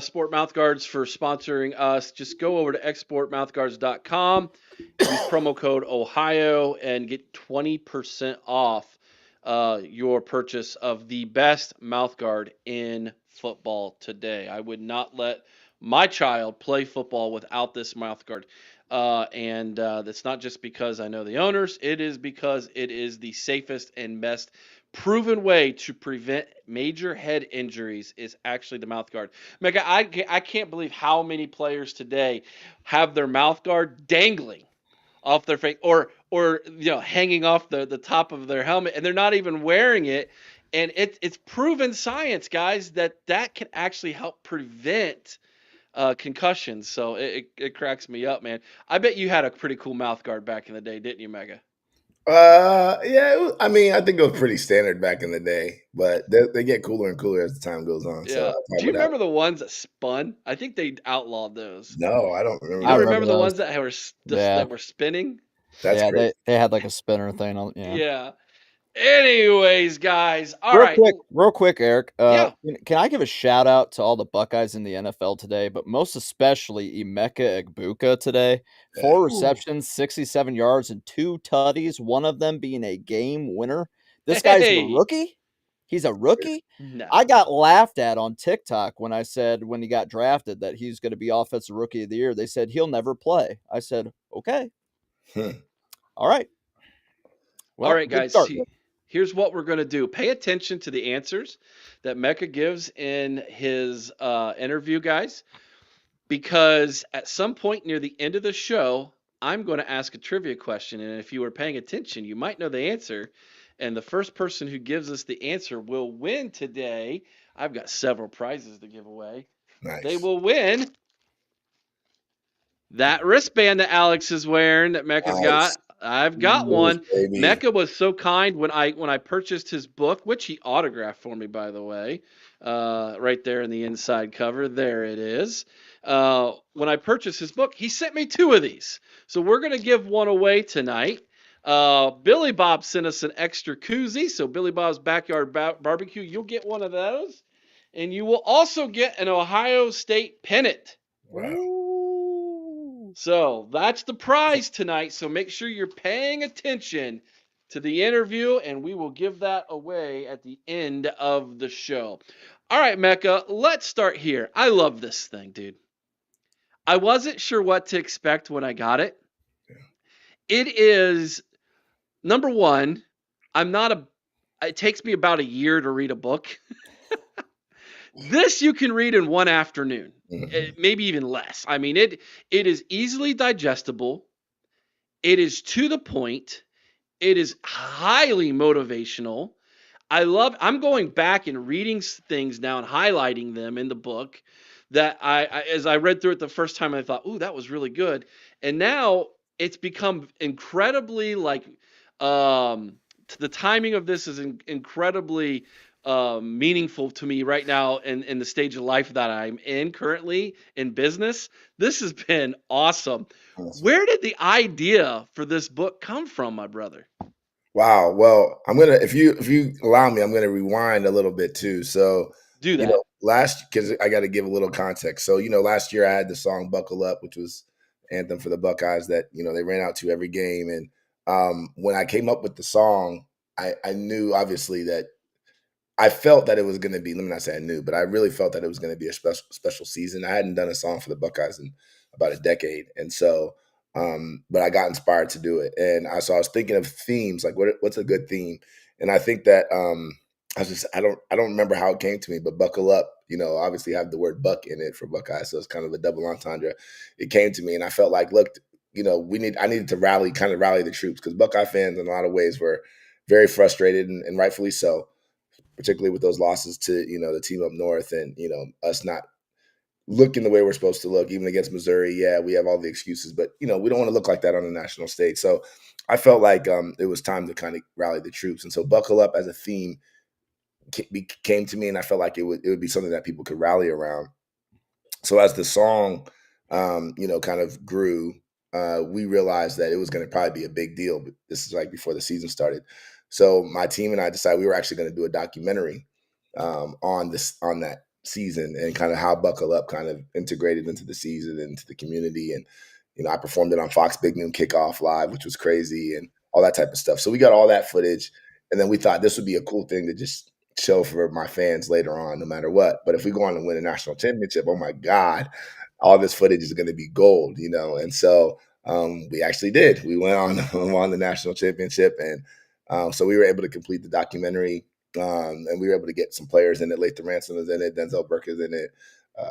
Sport Mouthguards for sponsoring us. Just go over to exportmouthguards.com, use promo code Ohio, and get 20% off your purchase of the best mouthguard in football today. I would not let my child play football without this mouthguard. And that's not just because I know the owners. It is because it is the safest and best proven way to prevent major head injuries is actually the mouth guard. Mecca, I can't believe how many players today have their mouth guard dangling off their face or hanging off the top of their helmet, and they're not even wearing it. And it's proven science, guys, that can actually help prevent concussions. So it cracks me up, man. I bet you had a pretty cool mouth guard back in the day, didn't you, Mega? Yeah. I think it was pretty standard back in the day, but they get cooler and cooler as the time goes on. Yeah. So do you remember the ones that spun? I think they outlawed those. No, I don't remember. You don't remember the ones that were spinning? That's great. They had like a spinner thing on. Yeah. Anyways, guys, real quick, Eric. Yeah. Can I give a shout out to all the Buckeyes in the NFL today, but most especially Emeka Egbuka today? 4 receptions, 67 yards, and 2 tutties. One of them being a game winner. This guy's a rookie. He's a rookie. No. I got laughed at on TikTok when I said when he got drafted that he's going to be Offensive Rookie of the Year. They said he'll never play. I said okay. All right. Well, all right, guys. Here's what we're going to do. Pay attention to the answers that Mecca gives in his interview, guys, because at some point near the end of the show, I'm going to ask a trivia question. And if you were paying attention, you might know the answer. And the first person who gives us the answer will win today. I've got several prizes to give away. Nice. They will win that wristband that Alex is wearing that Mecca's got. I've got one. Baby. Mecca was so kind when I purchased his book, which he autographed for me, by the way, right there in the inside cover. There it is. When I purchased his book, he sent me 2 of these. So we're going to give one away tonight. Billy Bob sent us an extra koozie. So Billy Bob's Backyard Barbecue, you'll get one of those. And you will also get an Ohio State pennant. Wow. So that's the prize tonight. So make sure you're paying attention to the interview, and we will give that away at the end of the show. All right, Mecca, let's start here. I love this thing, dude. I wasn't sure what to expect when I got it. It is, number one, it takes me about a year to read a book. This you can read in one afternoon, maybe even less. I mean, it is easily digestible. It is to the point. It is highly motivational. I'm going back and reading things now and highlighting them in the book that as I read through it the first time, I thought, ooh, that was really good. And now it's become incredibly the timing of this is incredibly meaningful to me right now in the stage of life that I'm in currently in business. This has been awesome. Where did the idea for this book come from, my brother? Wow. Well, I'm gonna if you allow me, I'm gonna rewind a little bit too. So do that. Because I got to give a little context. So last year I had the song "Buckle Up," which was anthem for the Buckeyes that they ran out to every game. And when I came up with the song, I knew obviously that. I felt that it was going to be, let me not say I knew, but I really felt that it was going to be a special season. I hadn't done a song for the Buckeyes in about a decade. And so, but I got inspired to do it. And so I was thinking of themes, like what's a good theme? And I think that I don't remember how it came to me, but buckle up, obviously have the word buck in it for Buckeye. So it's kind of a double entendre. It came to me and I felt like, look, I needed to rally the troops, because Buckeye fans in a lot of ways were very frustrated, and rightfully so, particularly with those losses to, the team up north, and, us not looking the way we're supposed to look, even against Missouri. Yeah, we have all the excuses, but, we don't want to look like that on the national stage. So I felt like it was time to kind of rally the troops. And so buckle up as a theme came to me, and I felt like it would be something that people could rally around. So as the song, kind of grew, we realized that it was going to probably be a big deal. But this is like before the season started. So my team and I decided we were actually going to do a documentary on that season, and kind of how Buckle Up kind of integrated into the season and into the community. And, I performed it on Fox Big Noon Kickoff Live, which was crazy, and all that type of stuff. So we got all that footage, and then we thought this would be a cool thing to just show for my fans later on, no matter what. But if we go on to win a national championship, oh my God, all this footage is going to be gold, And so we actually did. We went on won the national championship, and so we were able to complete the documentary, and we were able to get some players in it. Lathan Ransom is in it, Denzel Burke is in it,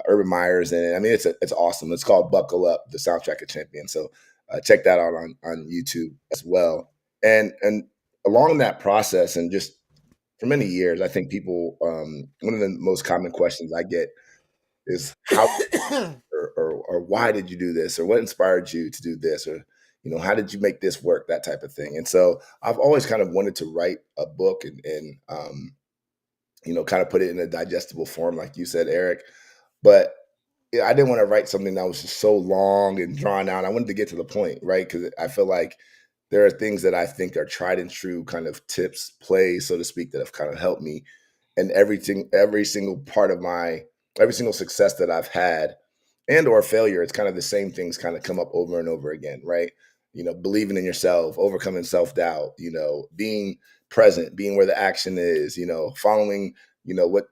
Urban Meyer's in it. I mean, it's awesome. It's called Buckle Up: The Soundtrack of Champions. So check that out on YouTube as well. And along that process, and just for many years, I think people, one of the most common questions I get is how or why did you do this, or what inspired you to do this, or how did you make this work, that type of thing. And so I've always kind of wanted to write a book, and kind of put it in a digestible form, like you said, Eric. But I didn't want to write something that was just so long and drawn out. I wanted to get to the point, right? Because I feel like there are things that I think are tried and true kind of tips, plays, so to speak, that have kind of helped me. And every single part of every single success that I've had, and or failure, it's kind of the same things kind of come up over and over again, right? Believing in yourself, overcoming self-doubt, being present, being where the action is, following, what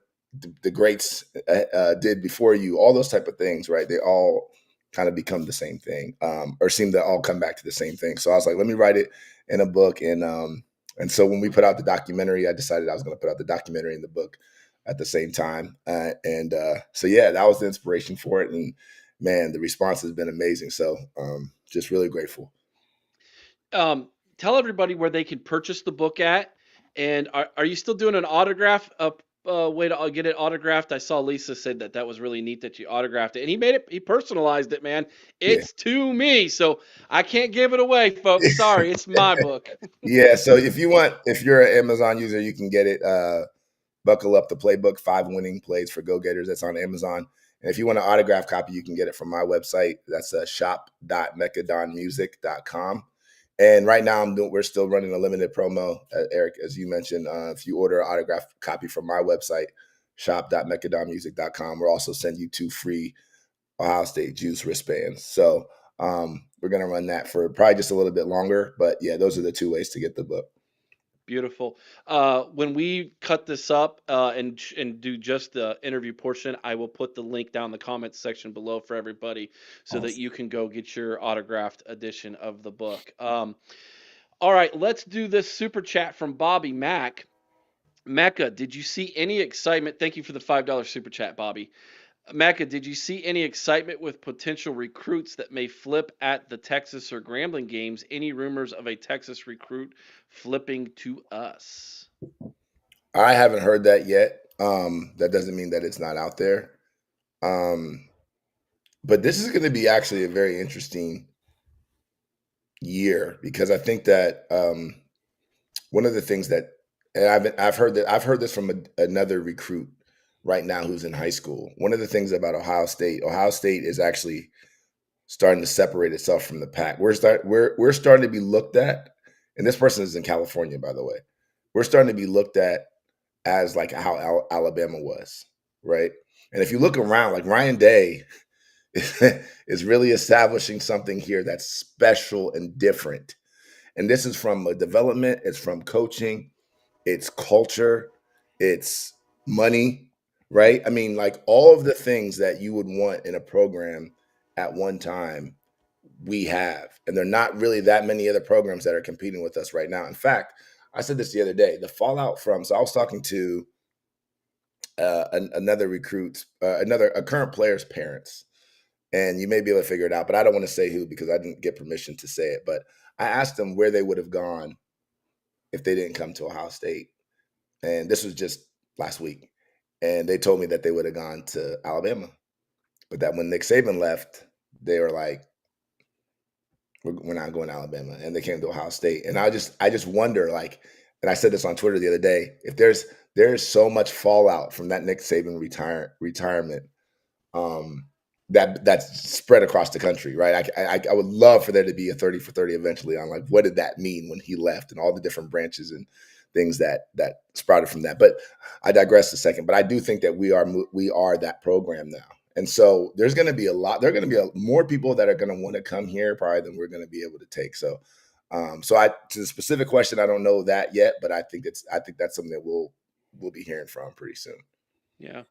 the greats did before you, all those type of things, right? They all kind of become the same thing, or seem to all come back to the same thing. So I was like, let me write it in a book. And so when we put out the documentary, I decided I was going to put out the documentary and the book at the same time. So yeah, that was the inspiration for it. And man, the response has been amazing. So just really grateful. Tell everybody where they can purchase the book at. And are you still doing an autograph way to get it autographed? I saw Lisa said that was really neat that you autographed it, and he personalized it, man. It's to me, so I can't give it away, folks. Sorry, it's my book. Yeah, so if you're an Amazon user, you can get it. Buckle Up: The Playbook, 5 Winning Plays for Go-Getters. That's on Amazon. And if you want an autograph copy, you can get it from my website. That's shop.mechadonmusic.com. And right now we're still running a limited promo, Eric, as you mentioned. If you order an autograph copy from my website, shop.mechadonmusic.com, we'll also send you 2 free Ohio State Juice wristbands. So we're going to run that for probably just a little bit longer. But yeah, those are the 2 ways to get the book. Beautiful. When we cut this up and do just the interview portion, I will put the link down in the comments section below for everybody, so that you can go get your autographed edition of the book. All right, let's do this super chat from Bobby Mack. Mecca, did you see any excitement? Thank you for the $5 super chat, Bobby. Mecca, did you see any excitement with potential recruits that may flip at the Texas or Grambling games? Any rumors of a Texas recruit flipping to us? I haven't heard that yet. That doesn't mean that it's not out there. But this is going to be actually a very interesting year, because I think that one of the things that, and I've heard this from another recruit right now who's in high school. One of the things about Ohio State is actually starting to separate itself from the pack. We're starting to be looked at, and this person is in California, by the way. We're starting to be looked at as like how Alabama was, right? And if you look around, like Ryan Day is really establishing something here that's special and different. And this is from a development, it's from coaching, it's culture, it's money, right? I mean, like all of the things that you would want in a program at one time, we have. And there are not really that many other programs that are competing with us right now. In fact, I said this the other day, the fallout from, so I was talking to another recruit, a current player's parents, and you may be able to figure it out, but I don't want to say who because I didn't get permission to say it. But I asked them where they would have gone if they didn't come to Ohio State. And this was just last week. And they told me that they would have gone to Alabama. But that when Nick Saban left, they were like, we're not going to Alabama. And they came to Ohio State. And I just wonder, like, and I said this on Twitter the other day, if there's so much fallout from that Nick Saban retirement, that's spread across the country, right? I would love for there to be a 30 for 30 eventually on like, what did that mean when he left and all the different branches and things that sprouted from that. But I digress a second. But I do think that we are that program now. And so there's going to be more people that are going to want to come here probably than we're going to be able to take. So, to the specific question, I don't know that yet, but I think that's something that we'll be hearing from pretty soon. Yeah.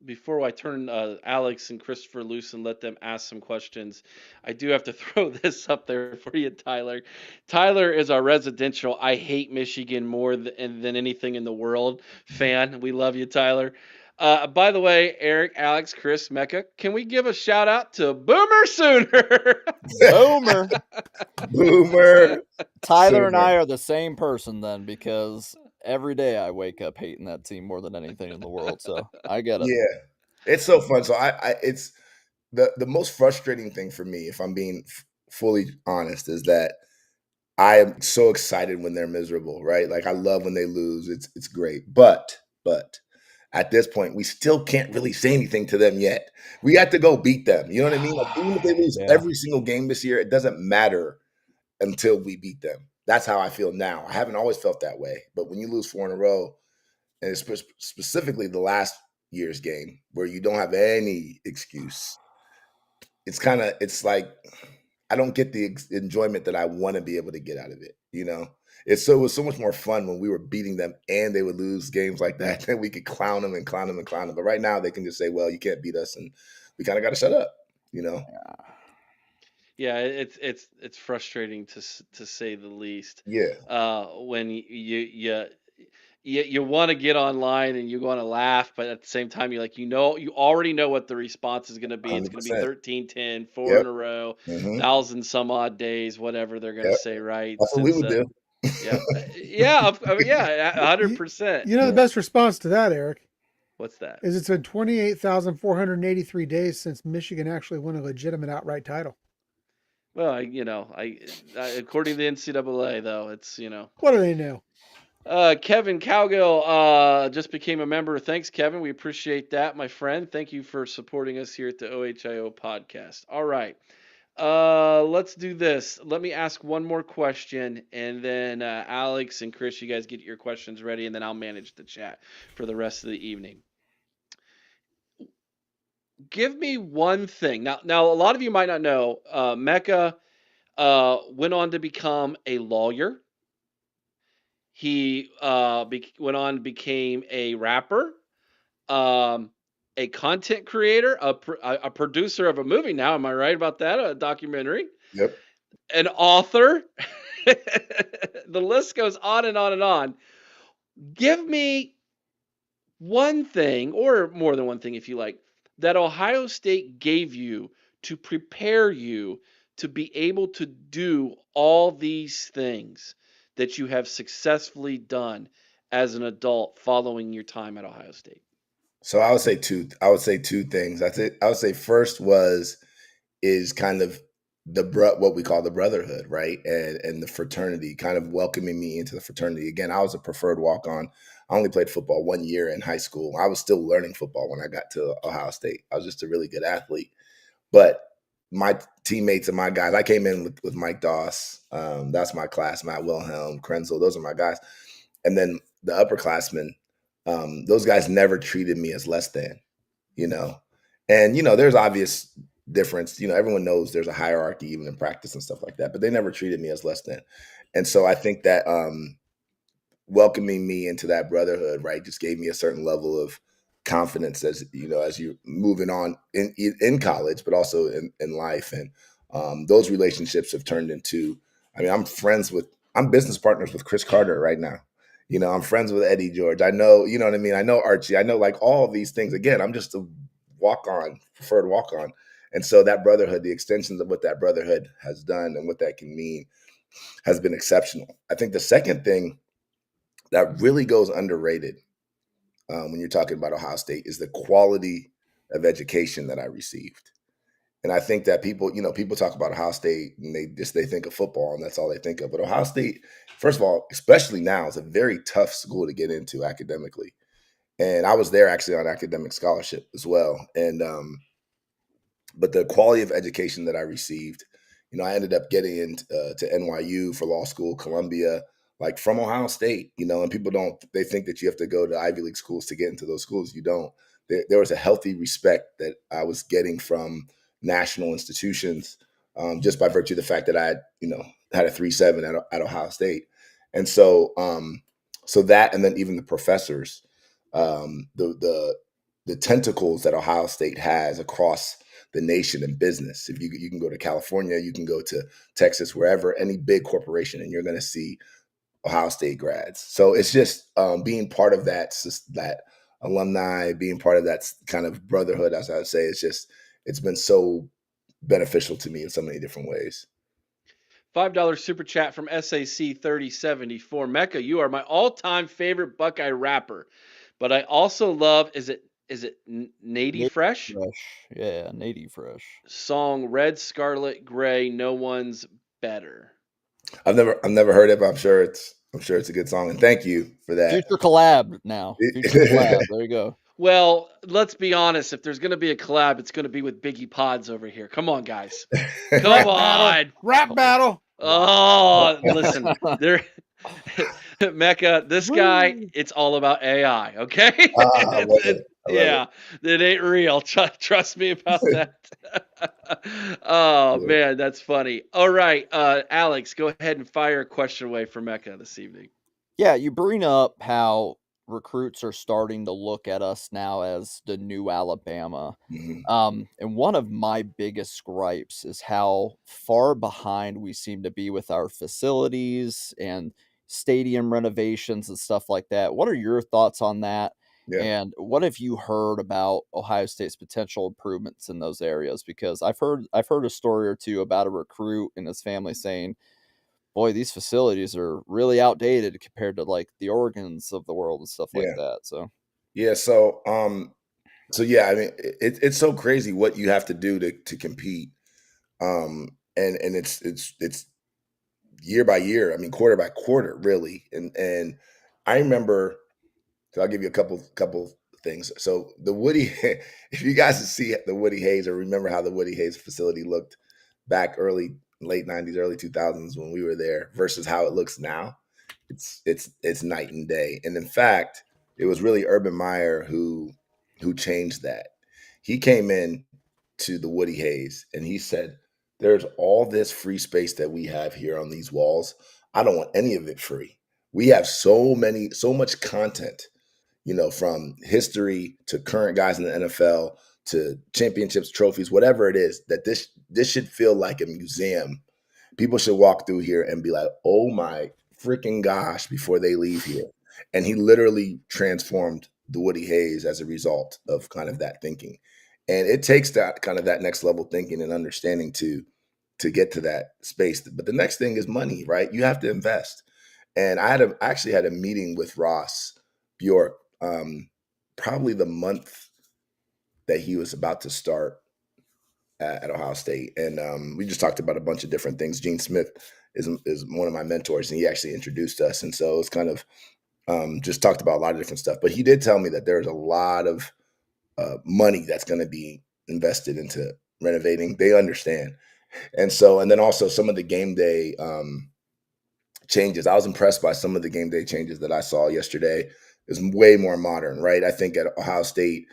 Before I turn Alex and Christopher loose and let them ask some questions, I do have to throw this up there for you, Tyler. Tyler is our residential I hate Michigan more than anything in the world fan. We love you, Tyler. By the way, Eric, Alex, Chris, Mecca, can we give a shout out to Boomer Sooner? Boomer. Boomer. Tyler Sooner. and I are the same person then, because every day I wake up hating that team more than anything in the world. So I get it. Yeah, it's so fun. So it's the most frustrating thing for me, if I'm being fully honest, is that I am so excited when they're miserable, right? Like I love when they lose. It's great. But at this point, we still can't really say anything to them yet. We got to go beat them. You know what I mean? Like even if they lose every single game this year, it doesn't matter until we beat them. That's how I feel now. I haven't always felt that way, but when you lose 4 in a row, and it's specifically the last year's game where you don't have any excuse, it's like I don't get the enjoyment that I want to be able to get out of it. You know, it was so much more fun when we were beating them and they would lose games like that. Then we could clown them and clown them and clown them. But right now they can just say, well, you can't beat us, and we kind of got to shut up, you know? Yeah, it's frustrating to say the least. Yeah. When you want to get online and you want to laugh, but at the same time you already know what the response is going to be. 100%. It's going to be 13-10, 4 in a row, 1,000 some odd days, whatever they're going to say, right? That's what we would do. Yeah, 100%. You know the best response to that, Eric? What's that? Is it's been 28,483 days since Michigan actually won a legitimate outright title. Well, according to the NCAA, though, it's, What do they know? Kevin Cowgill just became a member. Thanks, Kevin. We appreciate that, my friend. Thank you for supporting us here at the OHIO podcast. All right. Let's do this. Let me ask one more question, and then Alex and Chris, you guys get your questions ready, and then I'll manage the chat for the rest of the evening. Give me one thing. Now, a lot of you might not know, Mecca went on to become a lawyer. He went on, became a rapper, a content creator, a producer of a movie now. Am I right about that? A documentary. Yep. An author. The list goes on and on and on. Give me one thing, or more than one thing if you like, that Ohio State gave you to prepare you to be able to do all these things that you have successfully done as an adult following your time at Ohio State. So I would say two things. I would say first is kind of what we call the brotherhood, right? And the fraternity, kind of welcoming me into the fraternity. Again, I was a preferred walk-on. I only played football 1 year in high school. I was still learning football when I got to Ohio State. I was just a really good athlete. But my teammates and my guys, I came in with Mike Doss. That's my class, Matt Wilhelm, Krenzel. Those are my guys. And then the upperclassmen, those guys never treated me as less than, And, there's obvious difference. Everyone knows there's a hierarchy even in practice and stuff like that, but they never treated me as less than. And so I think that welcoming me into that brotherhood, right, just gave me a certain level of confidence as you're moving on in college, but also in life. And those relationships have turned into, I'm friends with I'm business partners with Chris Carter right now. You know, I'm friends with Eddie George. I know, you know what I mean? I know Archie. I know like all of these things. Again, I'm just a preferred walk on. And so that brotherhood, the extensions of what that brotherhood has done and what that can mean has been exceptional. I think the second thing that really goes underrated when you're talking about Ohio State is the quality of education that I received. And I think that people talk about Ohio State and they think of football and that's all they think of. But Ohio State, first of all, especially now, is a very tough school to get into academically. And I was there actually on academic scholarship as well. And but the quality of education that I received, you know, I ended up getting into to NYU for law school, Columbia, like from Ohio State, you know, and people they think that you have to go to Ivy League schools to get into those schools. You don't. There was a healthy respect that I was getting from national institutions just by virtue of the fact that I had a 3.7 at Ohio State. And so so that, and then even the professors, the tentacles that Ohio State has across the nation in business. If you can go to California, you can go to Texas, wherever, any big corporation, and you're going to see Ohio State grads. So it's just being part of that alumni, being part of that kind of brotherhood, as I would say, it's been so beneficial to me in so many different ways. $5 super chat from SAC 3074. Mecca, you are my all-time favorite Buckeye rapper, but I also love, is it Nady Fresh? Yeah, Nady Fresh. Song Red, Scarlet, Gray, No One's Better. I've never heard it, but I'm sure it's a good song. And thank you for that. Future collab now. Future collab. There you go. Well, let's be honest. If there's going to be a collab, it's going to be with Biggie Pods over here. Come on, guys. Come on. Rap battle. Oh, listen. Mecca, this guy, it's all about AI, okay? Yeah, it ain't real. Trust me about that. Oh, man, that's funny. All right, Alex, go ahead and fire a question away for Mecca this evening. Yeah, you bring up how recruits are starting to look at us now as the new Alabama. Mm-hmm. And one of my biggest gripes is how far behind we seem to be with our facilities and stadium renovations and stuff like that. What are your thoughts on that? Yeah. And what have you heard about Ohio State's potential improvements in those areas? Because I've heard a story or two about a recruit and his family saying, boy, these facilities are really outdated compared to like the Oregons of the world and stuff like that. So yeah, I mean, it's so crazy what you have to do to compete, and it's year by year. I mean, quarter by quarter, really. And I remember, so I'll give you a couple things. So the Woody, if you guys see the Woody Hayes or remember how the Woody Hayes facility looked back late 90s, early 2000s when we were there versus how it looks now, it's night and day. And in fact, it was really Urban Meyer who changed that. He came in to the Woody Hayes and he said, there's all this free space that we have here on these walls. I don't want any of it free. We have so much content, you know, from history to current guys in the NFL to championships, trophies, whatever it is, that this should feel like a museum. People should walk through here and be like, oh my freaking gosh, before they leave here. And he literally transformed the Woody Hayes as a result of kind of that thinking. And it takes that kind of that next level thinking and understanding to get to that space. But the next thing is money, right? You have to invest. And I actually had a meeting with Ross Bjork, probably the month that he was about to start at Ohio State. And we just talked about a bunch of different things. Gene Smith is one of my mentors, and he actually introduced us. And so it's kind of just talked about a lot of different stuff. But he did tell me that there's a lot of money that's going to be invested into renovating. They understand. And then also some of the game day changes. I was impressed by some of the game day changes that I saw yesterday. Is way more modern, right? I think at Ohio State,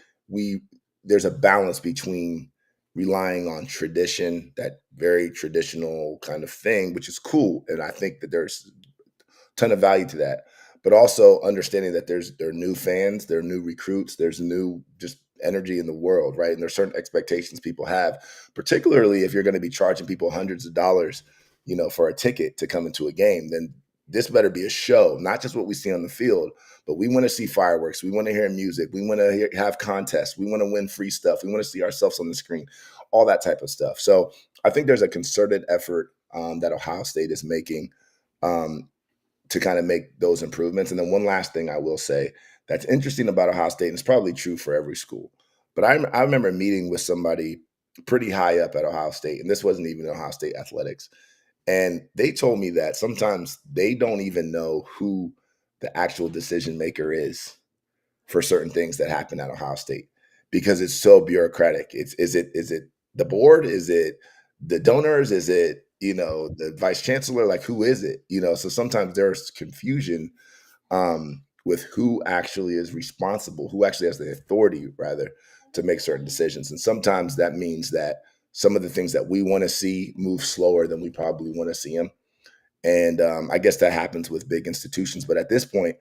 there's a balance between relying on tradition, that very traditional kind of thing, which is cool. And I think that there's a ton of value to that. But also understanding that there are new fans, there are new recruits, there's new just energy in the world, right? And there's certain expectations people have, particularly if you're going to be charging people hundreds of dollars, you know, for a ticket to come into a game, then this better be a show, not just what we see on the field, but we want to see fireworks. We want to hear music. We want to have contests. We want to win free stuff. We want to see ourselves on the screen, all that type of stuff. So I think there's a concerted effort that Ohio State is making to kind of make those improvements. And then one last thing I will say that's interesting about Ohio State, and it's probably true for every school, but I remember meeting with somebody pretty high up at Ohio State, and this wasn't even Ohio State athletics. And they told me that sometimes they don't even know who the actual decision maker is for certain things that happen at Ohio State because it's so bureaucratic. Is it the board? Is it the donors? Is it, the vice chancellor? Like, who is it? So sometimes there's confusion with who actually is responsible, who actually has the authority, rather, to make certain decisions. And sometimes that means that some of the things that we want to see move slower than we probably want to see them. And I guess that happens with big institutions. But at this point,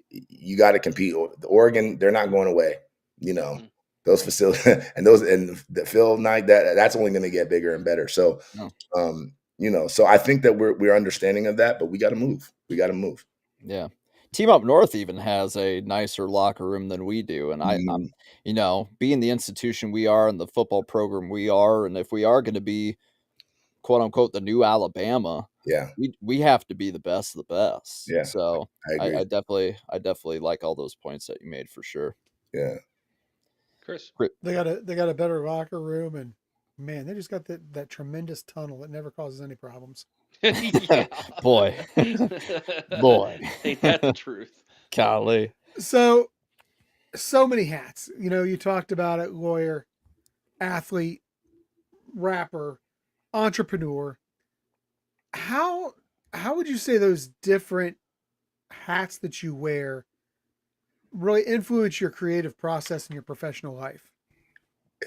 you got to compete. The Oregon, they're not going away. Those facilities and the Phil night, that's only going to get bigger and better. So, so I think that we're understanding of that, but we got to move. Yeah. Team Up North even has a nicer locker room than we do. And I'm, being the institution we are and the football program we are, and if we are going to be, quote unquote, the new Alabama, we have to be the best of the best. Yeah. So I agree. I definitely like all those points that you made for sure. Yeah. Chris, they got a better locker room, and man, they just got that tremendous tunnel that never causes any problems. Boy, ain't that the truth? Golly. So many hats. You talked about it: lawyer, athlete, rapper, entrepreneur. How would you say those different hats that you wear really influence your creative process in your professional life?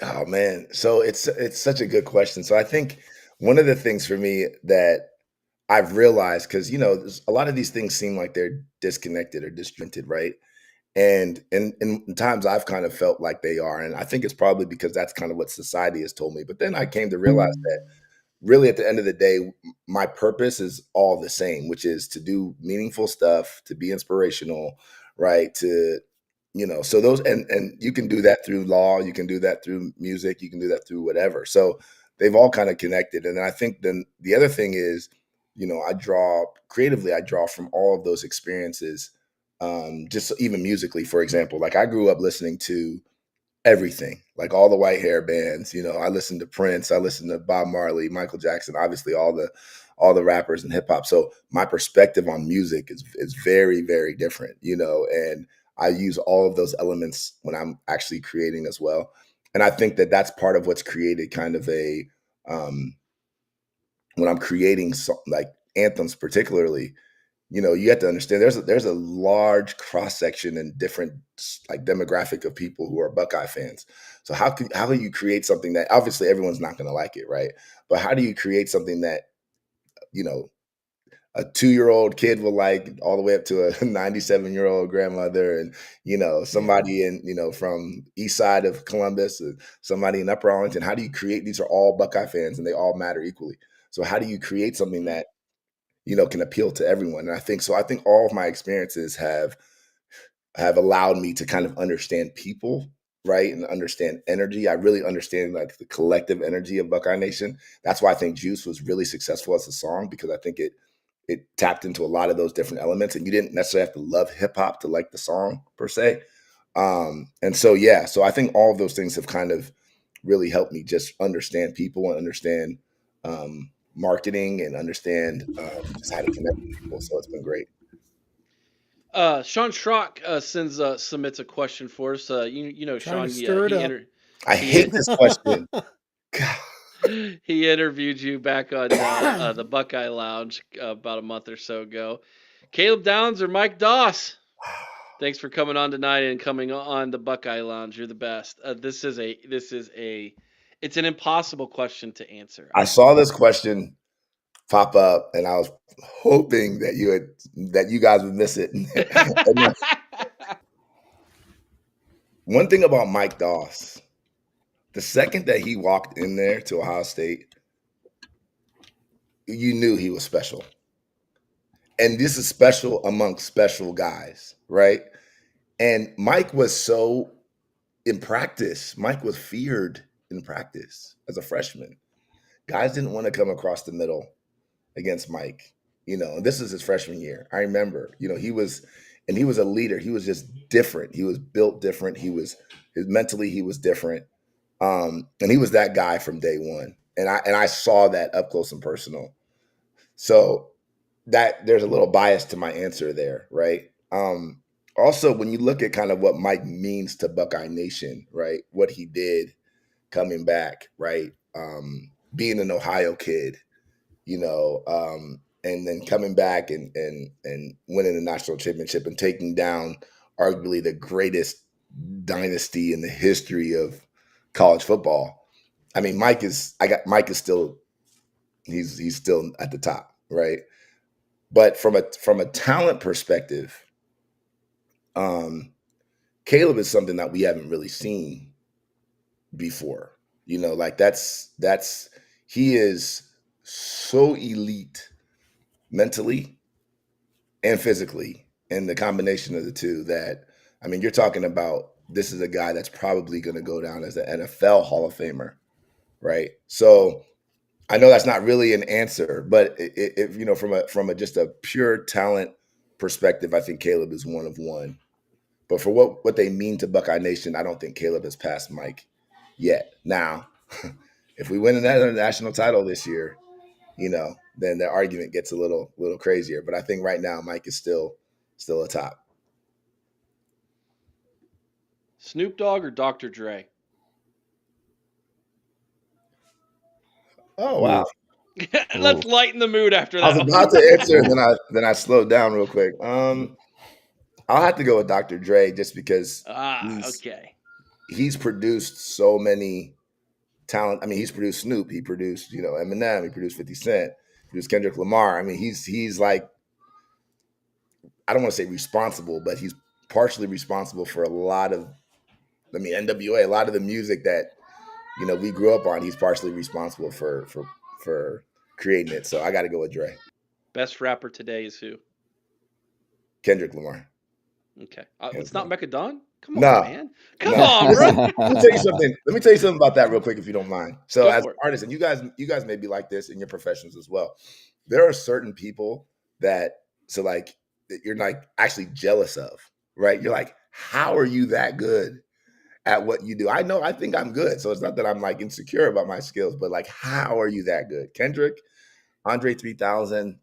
Oh man, so it's such a good question. So I think one of the things for me that I've realized, because a lot of these things seem like they're disconnected or disjointed, right? And in times I've kind of felt like they are, and I think it's probably because that's kind of what society has told me. But then I came to realize that really at the end of the day, my purpose is all the same, which is to do meaningful stuff, to be inspirational, right? To so those and you can do that through law, you can do that through music, you can do that through whatever. So they've all kind of connected. And I think then the other thing is, I draw from all of those experiences. Just even musically, for example, like I grew up listening to everything, like all the white hair bands. I listened to Prince, I listened to Bob Marley, Michael Jackson, obviously all the rappers and hip hop. So my perspective on music is very, very different, and I use all of those elements when I'm actually creating as well. And I think that that's part of what's created kind of a, when I'm creating like anthems, particularly, you have to understand there's a large cross section and different like demographic of people who are Buckeye fans. So how can you create something that obviously everyone's not going to like it, right? But how do you create something that a 2-year-old kid will like, all the way up to a 97-year-old grandmother, and somebody in from east side of Columbus, somebody in Upper Arlington? How do you create? These are all Buckeye fans, and they all matter equally. So how do you create something that can appeal to everyone? And I think all of my experiences have allowed me to kind of understand people, right, and understand energy. I really understand like the collective energy of Buckeye Nation. That's why I think Juice was really successful as a song, because I think it tapped into a lot of those different elements, and you didn't necessarily have to love hip hop to like the song per se. And so, so I think all of those things have kind of really helped me just understand people and understand marketing and understand just how to connect with people. So it's been great. Sean Schrock submits a question for us. Sean, I hate this question. He interviewed you back on the Buckeye Lounge about a month or so ago. Caleb Downs or Mike Doss? Thanks for coming on tonight and coming on the Buckeye Lounge. You're the best. It's an impossible question to answer. I saw this question pop up, and I was hoping that you guys would miss it. One thing about Mike Doss, the second that he walked in there to Ohio State, you knew he was special. And this is special amongst special guys, right? And Mike was so in practice, Mike was feared in practice as a freshman. Guys didn't want to come across the middle against Mike, and this is his freshman year. I remember, he was a leader. He was just different. He was built different. Mentally, he was different. And he was that guy from day one. And I saw that up close and personal. So that there's a little bias to my answer there, right? Also, when you look at kind of what Mike means to Buckeye Nation, right? What he did coming back, right? Being an Ohio kid, and then coming back and winning the national championship and taking down arguably the greatest dynasty in the history of college football. I mean, Mike is still he's still at the top, right? But from a talent perspective, Caleb is something that we haven't really seen before. Like he is so elite mentally and physically, and the combination of the two that, I mean, you're talking about, this is a guy that's probably going to go down as an NFL Hall of Famer, right? So I know that's not really an answer, but if from a just a pure talent perspective, I think Caleb is one of one. But for what they mean to Buckeye Nation, I don't think Caleb has passed Mike yet. Now, if we win another national title this year, then the argument gets a little crazier. But I think right now Mike is still atop. Snoop Dogg or Dr. Dre? Oh wow! Let's lighten the mood after that. I was about to answer, and then I slowed down real quick. I'll have to go with Dr. Dre just because he's produced so many talent. I mean, he's produced Snoop, he produced Eminem, he produced 50 Cent, he produced Kendrick Lamar. I mean, he's like, I don't want to say responsible, but he's partially responsible for a lot of, NWA, a lot of the music that we grew up on. He's partially responsible for creating it. So I got to go with Dre. Best rapper today is who? Kendrick Lamar. Okay, it's not Mecca Don. Come on, man. Come on, bro. Let me tell you something about that real quick, if you don't mind. So as artists, and you guys may be like this in your professions as well. There are certain people that you're like actually jealous of, right? You're like, how are you that good at what you do? I think I'm good. So it's not that I'm like insecure about my skills, but like, how are you that good? Kendrick, Andre 3000,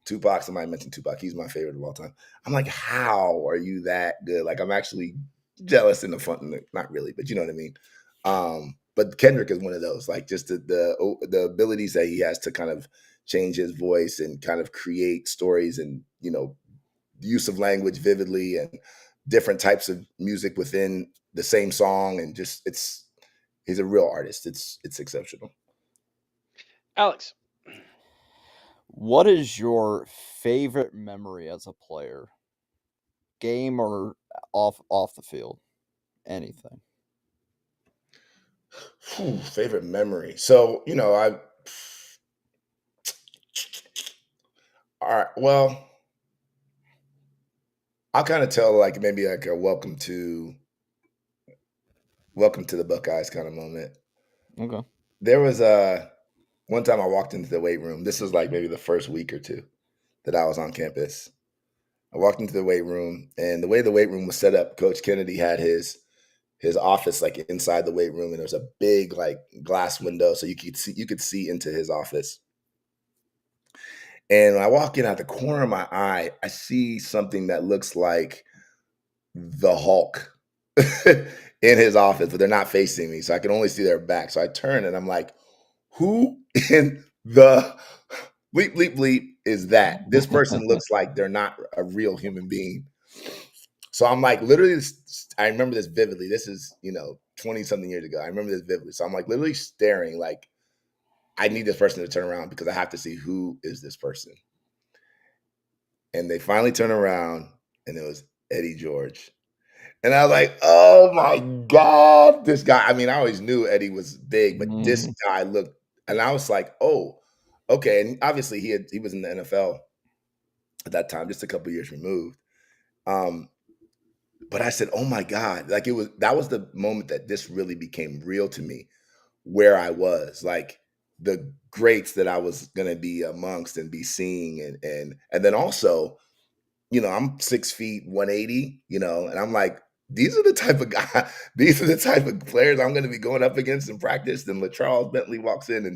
Tupac, somebody mentioned Tupac. He's my favorite of all time. I'm like, how are you that good? Like, I'm actually jealous in the fun, not really, but you know what I mean? But Kendrick is one of those, like just the abilities that he has to kind of change his voice and kind of create stories and, use of language vividly and different types of music within the same song. And just, he's a real artist. It's exceptional. Alex, what is your favorite memory as a player? Game or off the field? Anything. Favorite memory. So, all right, well, I'll kind of tell like maybe like a welcome to the Buckeyes kind of moment. Okay. There was one time I walked into the weight room. This was like maybe the first week or two that I was on campus. I walked into the weight room, and the way the weight room was set up, Coach Kennedy had his office like inside the weight room, and there was a big like glass window so you could see into his office. And when I walk in, out the corner of my eye, I see something that looks like the Hulk in his office, but they're not facing me, so I can only see their back. So I turn and I'm like, who in the bleep, bleep, bleep is that? This person looks like they're not a real human being. So I'm like, literally, I remember this vividly. This is, 20-something years ago. I remember this vividly. So I'm like literally staring like, I need this person to turn around because I have to see who is this person. And they finally turn around, and it was Eddie George. And I was like, oh my God, this guy. I mean, I always knew Eddie was big, but this guy looked, and I was like, oh, okay. And obviously he was in the NFL at that time, just a couple years removed. But I said, oh my God, like that was the moment that this really became real to me, where I was, like the greats that I was going to be amongst and be seeing. And then also, I'm 6 feet, 180, and I'm like, these are the type of these are the type of players I'm going to be going up against in practice. Then LaCharles Bentley walks in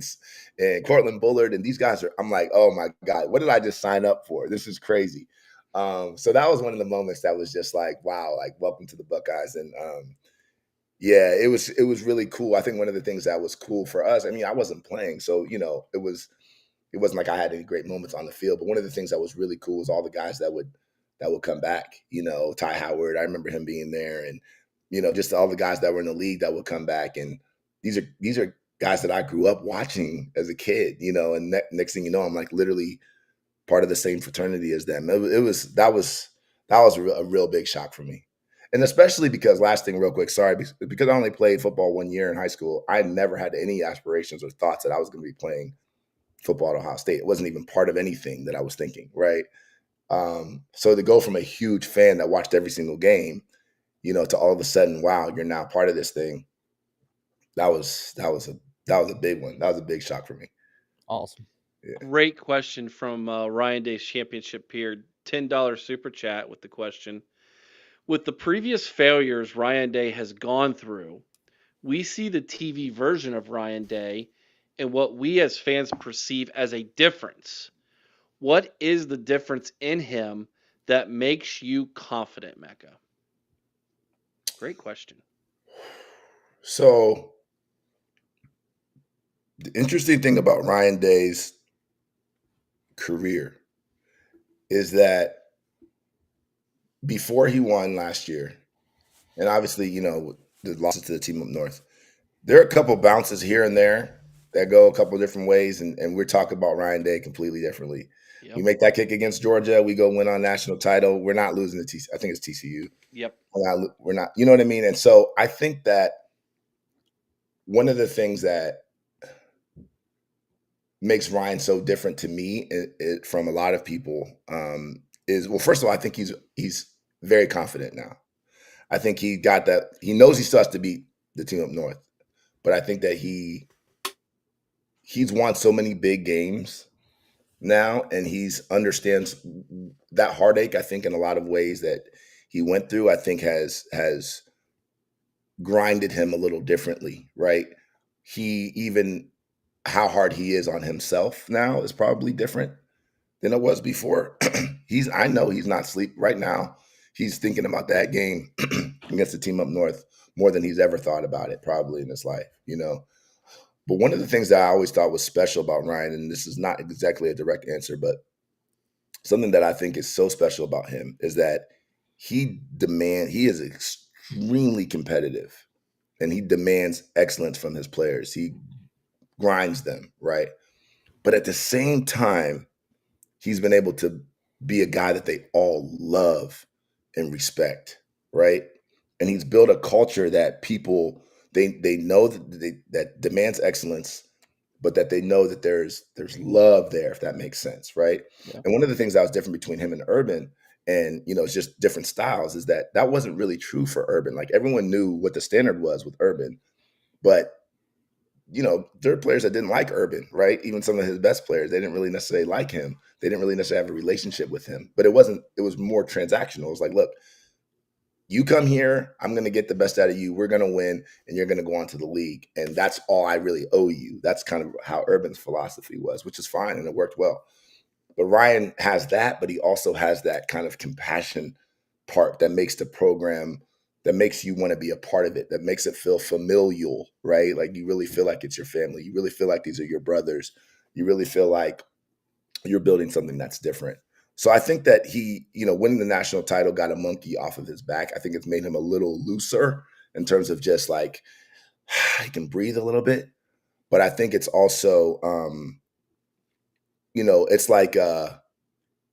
and Cortland Bullard and these guys I'm like, oh my God, what did I just sign up for? This is crazy. So that was one of the moments that was just like, wow, like welcome to the Buckeyes. And yeah, it was really cool. I think one of the things that was cool for us, I mean, I wasn't playing, so it wasn't like I had any great moments on the field. But one of the things that was really cool was all the guys that would come back. Ty Howard, I remember him being there, and just all the guys that were in the league that would come back. And these are guys that I grew up watching as a kid. And next thing you know, I'm like literally part of the same fraternity as them. That was a real big shock for me. And especially because, last thing real quick, sorry, because I only played football 1 year in high school, I never had any aspirations or thoughts that I was going to be playing football at Ohio State. It wasn't even part of anything that I was thinking, right? So to go from a huge fan that watched every single game, to all of a sudden, wow, you're now part of this thing. That was a big one. That was a big shock for me. Awesome. Yeah. Great question from Ryan Day's championship peer, $10 super chat with the question. With the previous failures Ryan Day has gone through, we see the TV version of Ryan Day and what we as fans perceive as a difference. What is the difference in him that makes you confident, Mecca? Great question. So the interesting thing about Ryan Day's career is that before he won last year, and obviously, the losses to the team up north, there are a couple bounces here and there that go a couple different ways, and we're talking about Ryan Day completely differently. Yep. We make that kick against Georgia, we go win on national title. We're not losing to I think it's TCU. Yep. We're not, you know what I mean? And so I think that one of the things that makes Ryan so different to me from a lot of people is, well, first of all, I think he's very confident now. I think he got that. He knows he still has to beat the team up north, but I think that he's won so many big games now, and he's understands that heartache. I think in a lot of ways that he went through, I think has grinded him a little differently, right? How hard he is on himself now is probably different than it was before. I know he's not asleep right now. He's thinking about that game against the team up north more than he's ever thought about it probably in his life, But one of the things that I always thought was special about Ryan, and this is not exactly a direct answer, but something that I think is so special about him is that he is extremely competitive, and he demands excellence from his players. He grinds them, right? But at the same time, he's been able to be a guy that they all love and respect, right? And he's built a culture that people they know that demands excellence, but that they know that there's love there, if that makes sense, right? Yeah. And one of the things that was different between him and Urban, and it's just different styles, is that wasn't really true for Urban. Like, everyone knew what the standard was with Urban, but there are players that didn't like Urban, right? Even some of his best players, they didn't really necessarily like him. They didn't really necessarily have a relationship with him. But it was more transactional. It was like, look, you come here, I'm going to get the best out of you. We're going to win, and you're going to go on to the league. And that's all I really owe you. That's kind of how Urban's philosophy was, which is fine, and it worked well. But Ryan has that, but he also has that kind of compassion part that makes the program, that makes you want to be a part of it, that makes it feel familial, right? Like, you really feel like it's your family. You really feel like these are your brothers. You really feel like you're building something that's different. So I think that he, winning the national title got a monkey off of his back. I think it's made him a little looser in terms of just like, he can breathe a little bit. But I think it's also, it's like,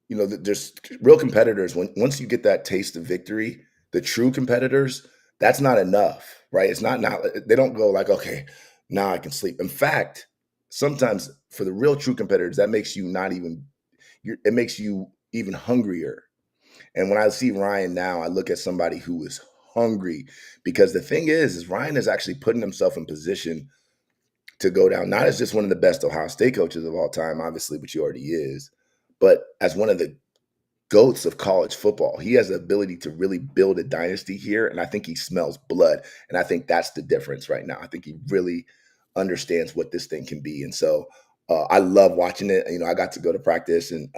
there's real competitors. Once you get that taste of victory, the true competitors, that's not enough, right? It's not, they don't go like, okay, now I can sleep. In fact, sometimes for the real true competitors, that makes you it makes you even hungrier. And when I see Ryan now, I look at somebody who is hungry, because the thing is Ryan is actually putting himself in position to go down, not as just one of the best Ohio State coaches of all time, obviously, which he already is, but as one of the goats of college football. He has the ability to really build a dynasty here, and I think he smells blood. And I think that's the difference right now. I think he really understands what this thing can be. And so I love watching it. I got to go to practice and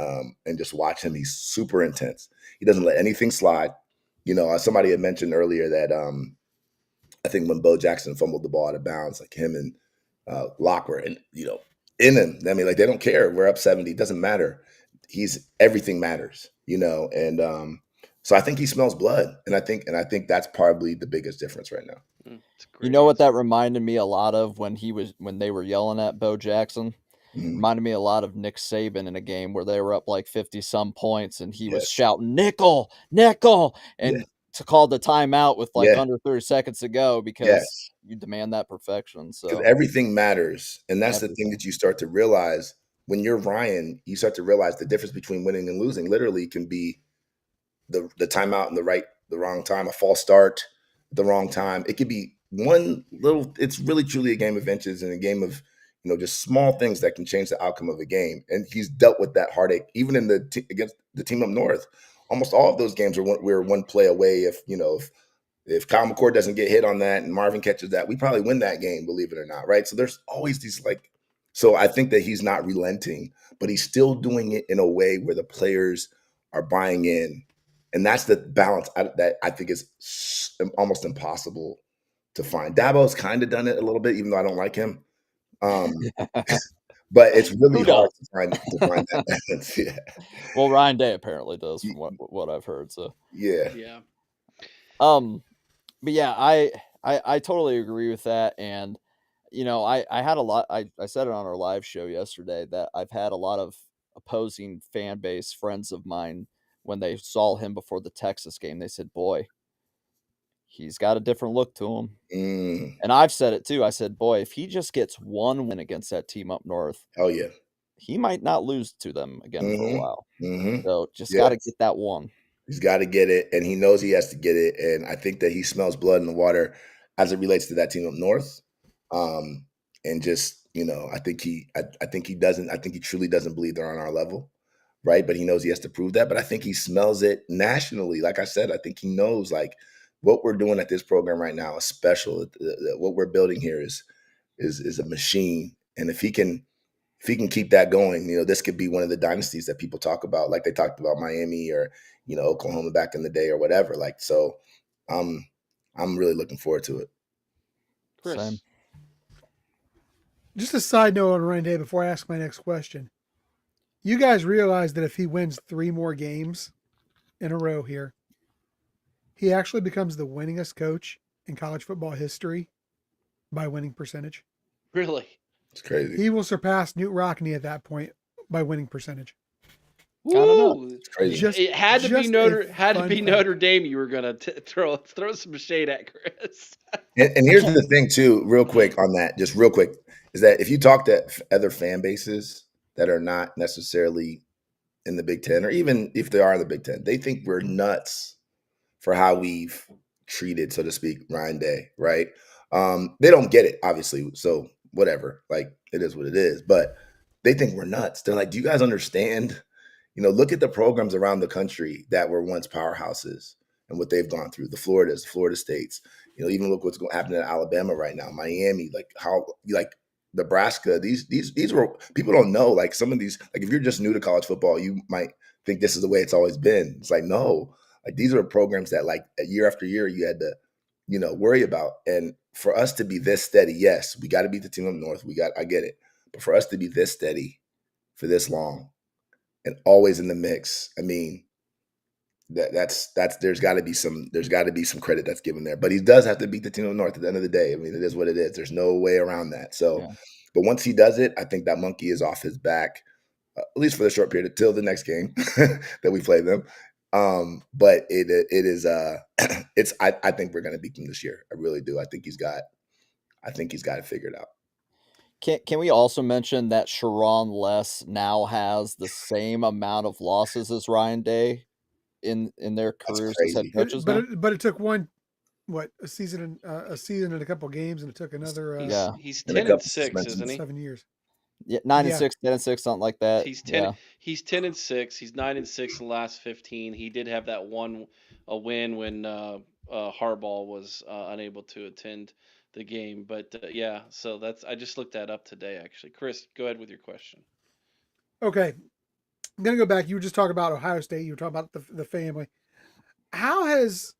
just watch him. He's super intense. He doesn't let anything slide. Somebody had mentioned earlier that I think when Bo Jackson fumbled the ball out of bounds, like him and Locke were in him. I mean, like, they don't care. We're up 70. It doesn't matter. Everything matters, and so I think he smells blood, and I think that's probably the biggest difference right now. You know what that reminded me a lot of when they were yelling at Bo Jackson? Mhm. Reminded me a lot of Nick Saban in a game where they were up like 50 some points and he was shouting nickel, and to call the timeout with under 30 seconds to go because you demand that perfection. So because everything matters, and that's the thing that you start to realize. When you're Ryan, you start to realize the difference between winning and losing literally can be the timeout in the wrong time, a false start at the wrong time. It could be it's really truly a game of inches and a game of, just small things that can change the outcome of a game. And he's dealt with that heartache, even in against the team up north. Almost all of those games we're one play away. If Kyle McCord doesn't get hit on that and Marvin catches that, we probably win that game, believe it or not, right? So there's always these so I think that he's not relenting, but he's still doing it in a way where the players are buying in. And that's the balance that I think is almost impossible to find. Dabo's kind of done it a little bit, even though I don't like him. But it's really hard to find that balance. Yeah. Well, Ryan Day apparently does, from what I've heard. So yeah. But yeah, I totally agree with that. And I had a lot. I said it on our live show yesterday that I've had a lot of opposing fan base friends of mine when they saw him before the Texas game. They said, "Boy, he's got a different look to him." And I've said it too. I said, "Boy, if he just gets one win against that team up north, oh yeah, he might not lose to them again for a while." Mm-hmm. So just got to get that one. He's got to get it, and he knows he has to get it. And I think that he smells blood in the water as it relates to that team up north. And just, I think he doesn't. I think he truly doesn't believe they're on our level, right? But he knows he has to prove that. But I think he smells it nationally. Like I said, I think he knows what we're doing at this program right now is special. What we're building here is a machine, and if he can keep that going, this could be one of the dynasties that people talk about, like they talked about Miami or Oklahoma back in the day or whatever. So, I'm really looking forward to it. Chris. Same. Just a side note on Ryan Day before I ask my next question. You guys realize that if he wins 3 more games in a row here, he actually becomes the winningest coach in college football history by winning percentage. Really? It's crazy. He will surpass Newt Rockne at that point by winning percentage. Woo! It's crazy. It had to be Notre Dame. You were gonna throw some shade at Chris. And here's the thing too, real quick on that, just real quick, is that if you talk to other fan bases that are not necessarily in the Big Ten, or even if they are in the Big Ten, they think we're nuts for how we've treated, so to speak, Ryan Day, right? They don't get it, obviously. So whatever, it is what it is. But they think we're nuts. They're like, do you guys understand? Look at the programs around the country that were once powerhouses and what they've gone through. The Floridas, the Florida States. Even look what's happening in Alabama right now, Miami, Nebraska. These were, people don't know. Some of these, if you're just new to college football, you might think this is the way it's always been. It's no. These are programs that year after year you had to, worry about. And for us to be this steady, yes, we got to beat the team up north. I get it. But for us to be this steady for this long and always in the mix, I mean, that's there's got to be some credit that's given there. But he does have to beat the team up north at the end of the day. I mean, it is what it is. There's no way around that. So, But once he does it, I think that monkey is off his back, at least for the short period until the next game that we play them. But it is I think we're gonna beat them this year. I really do. I think he's got it figured out. Can we also mention that Sharon Less now has the same amount of losses as Ryan Day in their careers as head crazy. coaches now? But it took a season and a couple of games, and it took another He's And a 10 and couple 6, isn't suspensions. he? 7 years. Yeah, 9 and Yeah. 6, 10 and 6, something like that. He's 10. He's 10 and 6. He's 9 and 6 in the last 15. He did have that a win when Harbaugh was unable to attend the game. But yeah, so I just looked that up today actually. Chris, go ahead with your question. Okay, I'm gonna go back. You were just talking about Ohio State. You were talking about the family. How has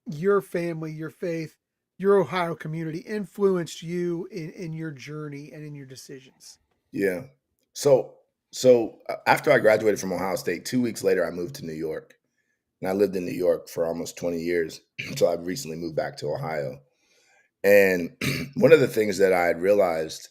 your family, your faith, your Ohio community influenced you in your journey and in your decisions? Yeah. So after I graduated from Ohio State, 2 weeks later, I moved to New York. And I lived in New York for almost 20 years until I recently moved back to Ohio. And one of the things that I had realized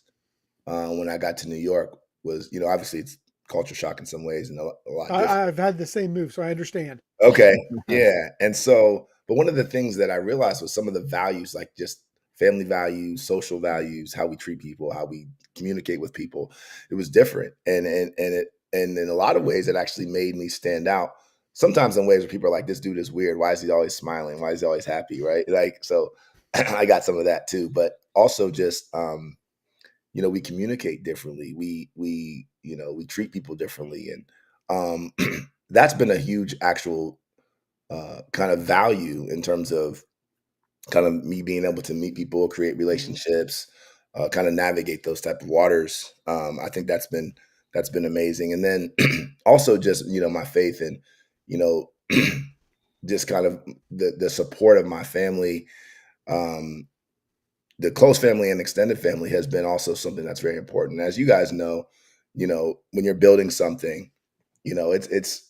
when I got to New York was, obviously it's culture shock in some ways and a lot different. I've had the same move, so I understand. Okay. Yeah. And so, but one of the things that I realized was some of the values, like just family values, social values, how we treat people, how we communicate with people. It was different. And in a lot of ways, it actually made me stand out. Sometimes in ways where people are like, this dude is weird. Why is he always smiling? Why is he always happy? Right. Like, so I got some of that too, but also just, we communicate differently. We treat people differently. And that's been a huge actual kind of value in terms of kind of me being able to meet people, create relationships, kind of navigate those type of waters. I think that's been amazing. And then also just, my faith and, just kind of the support of my family, the close family and extended family has been also something that's very important. As you guys know, when you're building something, it's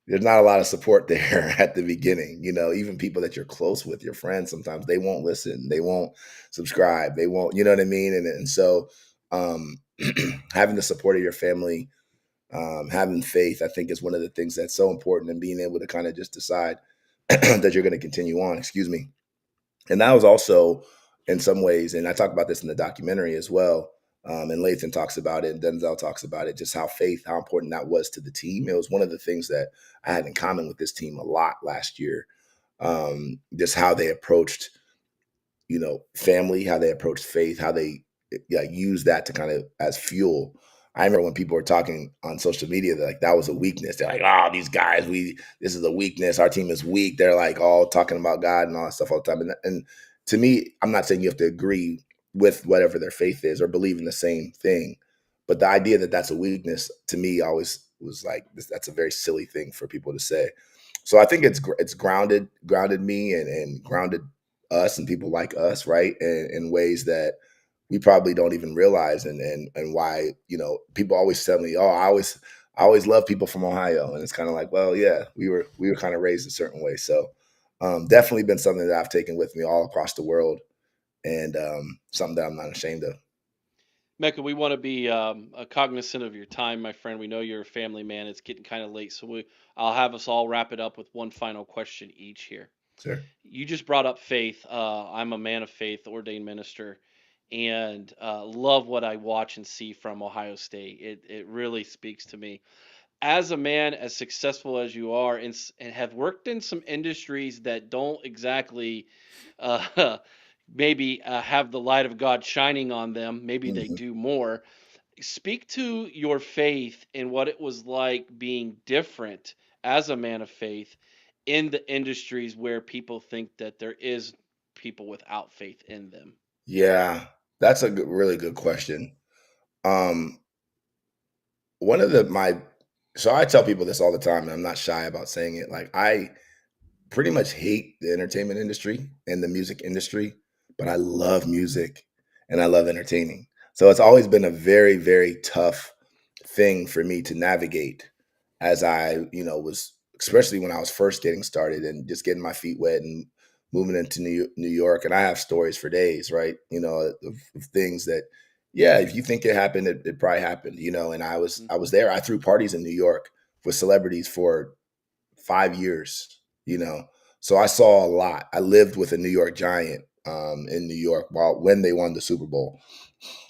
there's not a lot of support there at the beginning. Even people that you're close with, your friends, sometimes they won't listen, they won't subscribe, they won't, you know what I mean? And so having the support of your family, having faith, I think is one of the things that's so important, and being able to kind of just decide that you're going to continue on, excuse me. And that was also in some ways, and I talk about this in the documentary as well, and Lathan talks about it, and Denzel talks about it, just how important that was to the team. It was one of the things that I had in common with this team a lot last year. Just how they approached, family, how they approached faith, how they use that to kind of as fuel. I remember when people were talking on social media, that was a weakness. They're like, "Oh, these guys, this is a weakness. Our team is weak." They're like all talking about God and all that stuff all the time. And to me, I'm not saying you have to agree with whatever their faith is or believe in the same thing, but the idea that that's a weakness to me always was like, that's a very silly thing for people to say. So I think it's grounded me and grounded us and people like us, right, in ways that we probably don't even realize, and why, people always tell me, "Oh, I always love people from Ohio," and it's kind of like, well, yeah, we were kind of raised a certain way. So definitely been something that I've taken with me all across the world, and something that I'm not ashamed of. Mecca, we want to be cognizant of your time, my friend. We know you're a family man. It's getting kind of late, so I'll have us all wrap it up with one final question each here. Sure. You just brought up faith. I'm a man of faith, ordained minister, and love what I watch and see from Ohio State. It really speaks to me. As a man as successful as you are, and have worked in some industries that don't exactly maybe have the light of God shining on them, maybe they do more. Speak to your faith and what it was like being different as a man of faith in the industries where people think that there is people without faith in them. Yeah, that's a really good question. One of so I tell people this all the time, and I'm not shy about saying it. Like, I pretty much hate the entertainment industry and the music industry, but I love music and I love entertaining. So it's always been a very, very tough thing for me to navigate as I, was, especially when I was first getting started and just getting my feet wet and moving into New York. And I have stories for days, right? Of things that, yeah, if you think it happened, it probably happened, and I was there. I threw parties in New York with celebrities for 5 years, so I saw a lot. I lived with a New York Giant in New York when they won the Super Bowl.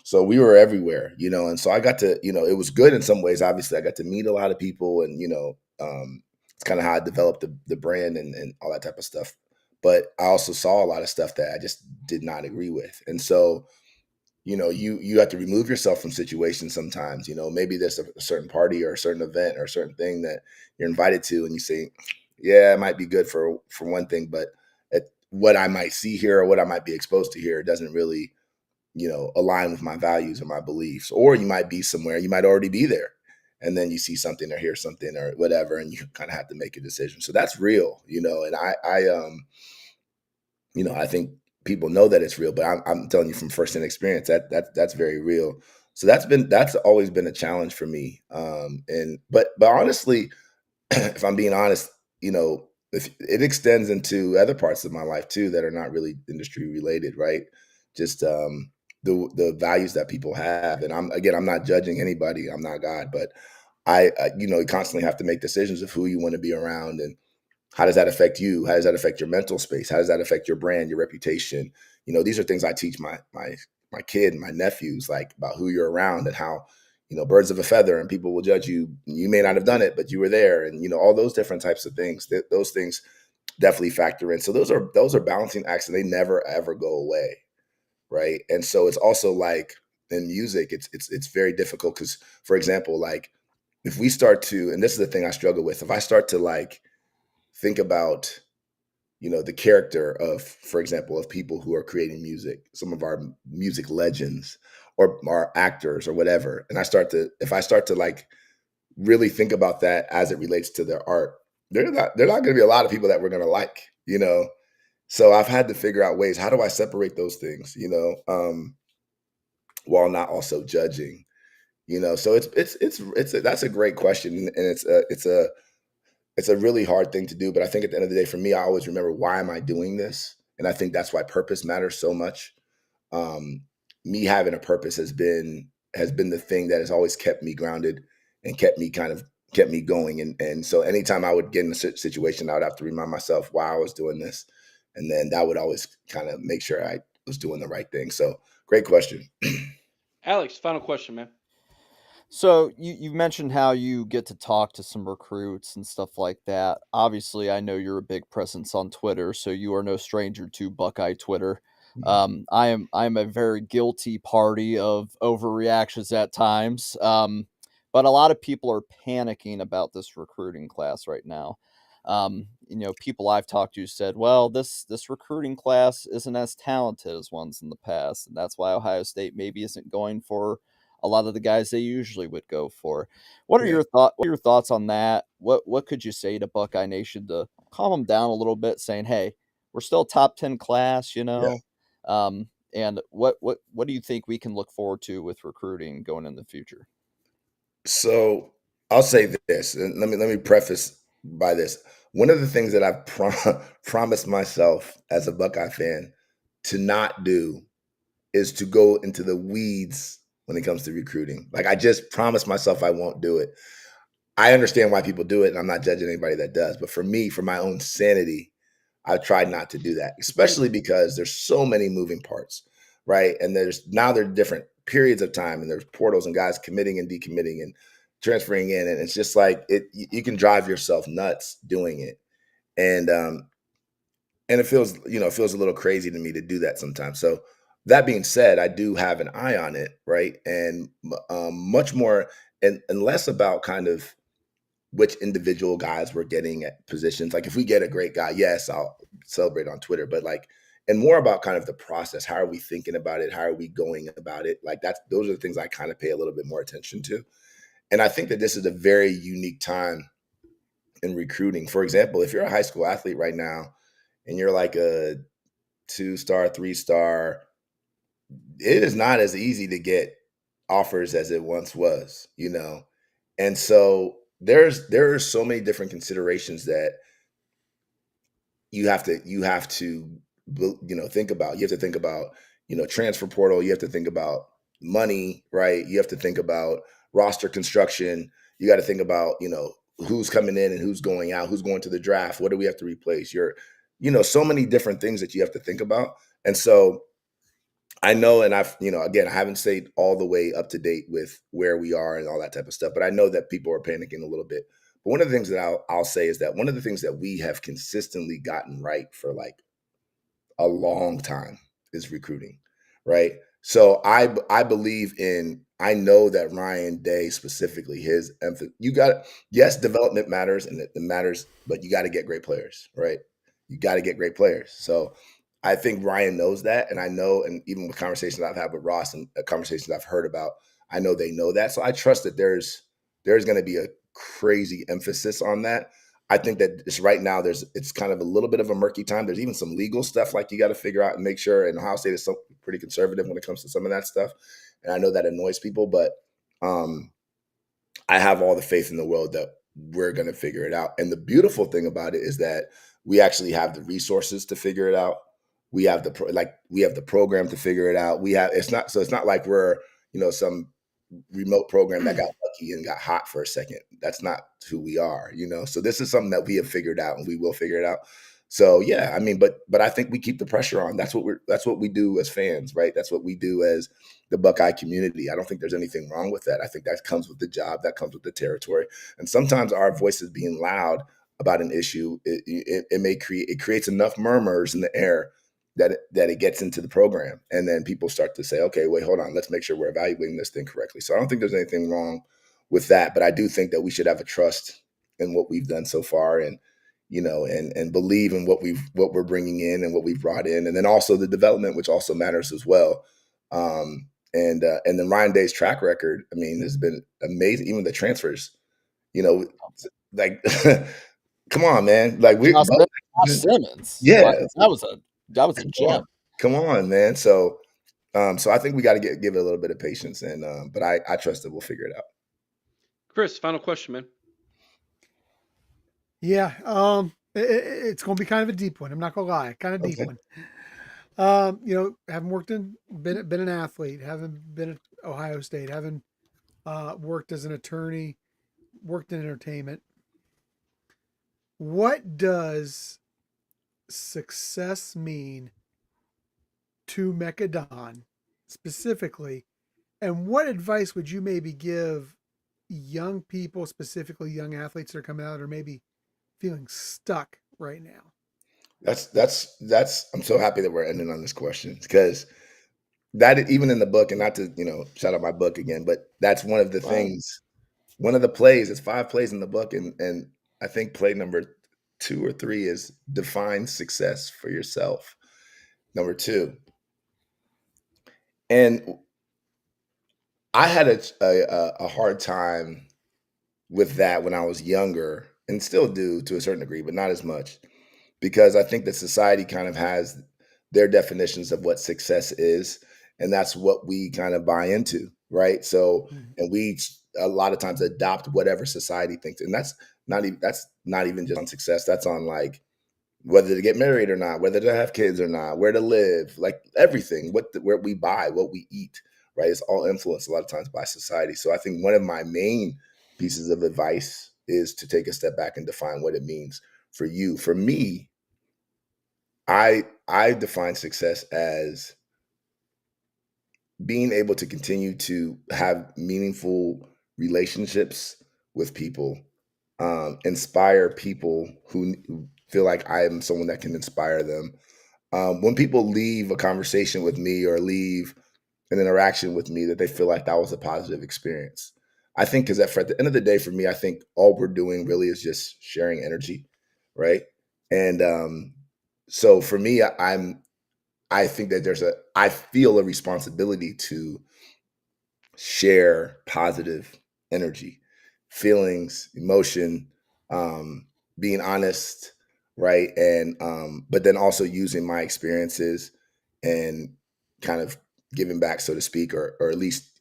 So we were everywhere, and so I got to, it was good in some ways. Obviously, I got to meet a lot of people, and it's kind of how I developed the brand and all that type of stuff. But I also saw a lot of stuff that I just did not agree with, and so you have to remove yourself from situations sometimes. Maybe there's a certain party or a certain event or a certain thing that you're invited to, and you say, yeah, it might be good for one thing, but what I might see here or what I might be exposed to here doesn't really align with my values or my beliefs. Or you might be somewhere, you might already be there, and then you see something or hear something or whatever, and you kind of have to make a decision. So that's real, and I think people know that it's real, but I'm telling you from firsthand experience that's very real. So that's always been a challenge for me. But honestly, if I'm being honest, if it extends into other parts of my life too that are not really industry related, right? Just the values that people have, and I'm not judging anybody. I'm not God, but I you constantly have to make decisions of who you want to be around, and how does that affect you? How does that affect your mental space? How does that affect your brand, your reputation? These are things I teach my kid and my nephews, like about who you're around and how, birds of a feather, and people will judge you. You may not have done it, but you were there, and all those different types of things. Those things definitely factor in. So those are balancing acts, and they never ever go away, right? And so it's also like in music, it's very difficult because, for example, like if we start to, and this is the thing I struggle with, if I start to like think about the character of, for example, of people who are creating music, some of our music legends or our actors or whatever, and if I start to like really think about that as it relates to their art, they're not going to be a lot of people that we're going to like, so I've had to figure out ways, how do I separate those things, while not also judging, so that's a great question, and it's a really hard thing to do. But I think at the end of the day, for me, I always remember, why am I doing this? And I think that's why purpose matters so much. Me having a purpose has been the thing that has always kept me grounded and kept me going. And so anytime I would get in a situation, I would have to remind myself why I was doing this. And then that would always kind of make sure I was doing the right thing. So great question. Alex, final question, man. So you mentioned how you get to talk to some recruits and stuff like that. Obviously, I know you're a big presence on Twitter, so you are no stranger to Buckeye Twitter. I am a very guilty party of overreactions at times. But a lot of people are panicking about this recruiting class right now. People I've talked to said, well, this recruiting class isn't as talented as ones in the past, and that's why Ohio State maybe isn't going for a lot of the guys they usually would go for. What are your thoughts on that? What could you say to Buckeye Nation to calm them down a little bit, saying, hey, we're still a top 10 class, Yeah. And what do you think we can look forward to with recruiting going in the future? So I'll say this, and let me preface by this. One of the things that I've promised myself as a Buckeye fan to not do is to go into the weeds when it comes to recruiting. Like, I just promised myself I won't do it. I understand why people do it, and I'm not judging anybody that does. But for me, for my own sanity, I've tried not to do that, especially because there's so many moving parts, right? And there are different periods of time, and there's portals and guys committing and decommitting and transferring in, and it's just like you can drive yourself nuts doing it, and it feels a little crazy to me to do that sometimes. So that being said, I do have an eye on it, right? And much more and less about kind of which individual guys we're getting at positions. Like, if we get a great guy, yes, I'll celebrate on Twitter, but like, and more about kind of the process. How are we thinking about it? How are we going about it? Like, those are the things I kind of pay a little bit more attention to. And I think that this is a very unique time in recruiting. For example, if you're a high school athlete right now and you're like a 2-star, 3-star, it is not as easy to get offers as it once was, And so there are so many different considerations that you have to think about. You have to think about, transfer portal. You have to think about money, right? You have to think about roster construction. You got to think about, who's coming in and who's going out, who's going to the draft. What do we have to replace? So many different things that you have to think about. And so I know, and I've, again, I haven't stayed all the way up to date with where we are and all that type of stuff, but I know that people are panicking a little bit. But one of the things that I'll say is that one of the things that we have consistently gotten right for like a long time is recruiting, right? So I believe in, I know that Ryan Day specifically, his emphasis, yes, development matters and it matters, but you got to get great players, right? You got to get great players. So I think Ryan knows that, and I know, and even with conversations I've had with Ross and conversations I've heard about, I know they know that. So I trust that there's going to be a crazy emphasis on that. I think that it's right now it's kind of a little bit of a murky time. There's even some legal stuff like you got to figure out and make sure. And Ohio State is pretty conservative when it comes to some of that stuff, and I know that annoys people, but I have all the faith in the world that we're going to figure it out. And the beautiful thing about it is that we actually have the resources to figure it out. We have the program to figure it out. It's not like we're some remote program that got lucky and got hot for a second. That's not who we are, So this is something that we have figured out, and we will figure it out. So yeah, I mean, but I think we keep the pressure on. That's what we do as fans, right? That's what we do as the Buckeye community. I don't think there's anything wrong with that. I think that comes with the job, that comes with the territory. And sometimes our voices being loud about an issue, it creates enough murmurs in the air that it gets into the program. And then people start to say, okay, wait, hold on, let's make sure we're evaluating this thing correctly. So I don't think there's anything wrong with that, but I do think that we should have a trust in what we've done so far, and and believe in what we're bringing in and what we've brought in, and then also the development, which also matters as well. And then Ryan Day's track record, I mean, has been amazing. Even the transfers, like, come on, man, like Josh Simmons, yeah, like, that was a gem. Come on, man. So I think we got to give it a little bit of patience, and but I trust that we'll figure it out. Chris, final question, man. Yeah, it's going to be kind of a deep one. I'm not going to lie, kind of deep one. Haven't been an athlete, haven't been at Ohio State, haven't worked as an attorney, worked in entertainment. What does success mean to Mecca Don specifically, and what advice would you maybe give young people, specifically young athletes that are coming out or maybe feeling stuck right now? That's I'm so happy that we're ending on this question, because that, even in the book, and not to shout out my book again, but that's one of the things, one of the plays, it's 5 plays in the book, and I think play number 2 or 3 is define success for yourself. Number 2. And I had a hard time with that when I was younger, and still do to a certain degree, but not as much, because I think that society kind of has their definitions of what success is, and that's what we kind of buy into, right? So, and we a lot of times adopt whatever society thinks, and that's not even just on success. That's on like whether to get married or not, whether to have kids or not, where to live, like everything, where we buy, what we eat, right? It's all influenced a lot of times by society. So I think one of my main pieces of advice is to take a step back and define what it means for you. For me, I define success as being able to continue to have meaningful relationships with people, inspire people who feel like I am someone that can inspire them. When people leave a conversation with me or leave an interaction with me, that they feel like that was a positive experience. I think because at the end of the day, for me, I think all we're doing really is just sharing energy, right? And so for me, I think that I feel a responsibility to share positive energy, feelings, emotion, being honest, right? And but then also using my experiences and kind of giving back, so to speak, or at least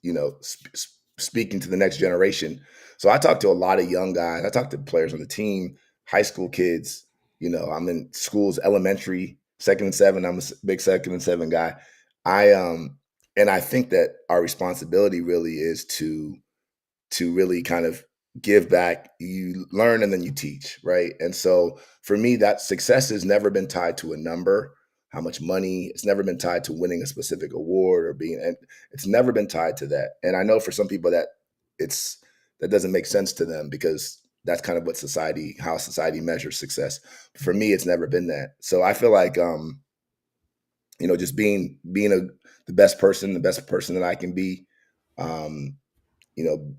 speaking to the next generation. So I talk to a lot of young guys. I talk to players on the team, high school kids. I'm in schools, elementary, 2nd and 7. I'm a big 2nd and 7 guy. And I think that our responsibility really is to really kind of give back. You learn and then you teach, right? And so for me, that success has never been tied to a number, how much money. It's never been tied to winning a specific award or being, and it's never been tied to that. And I know for some people that that doesn't make sense to them because that's kind of what how society measures success. But for me, it's never been that. So I feel like, just being the best person that I can be,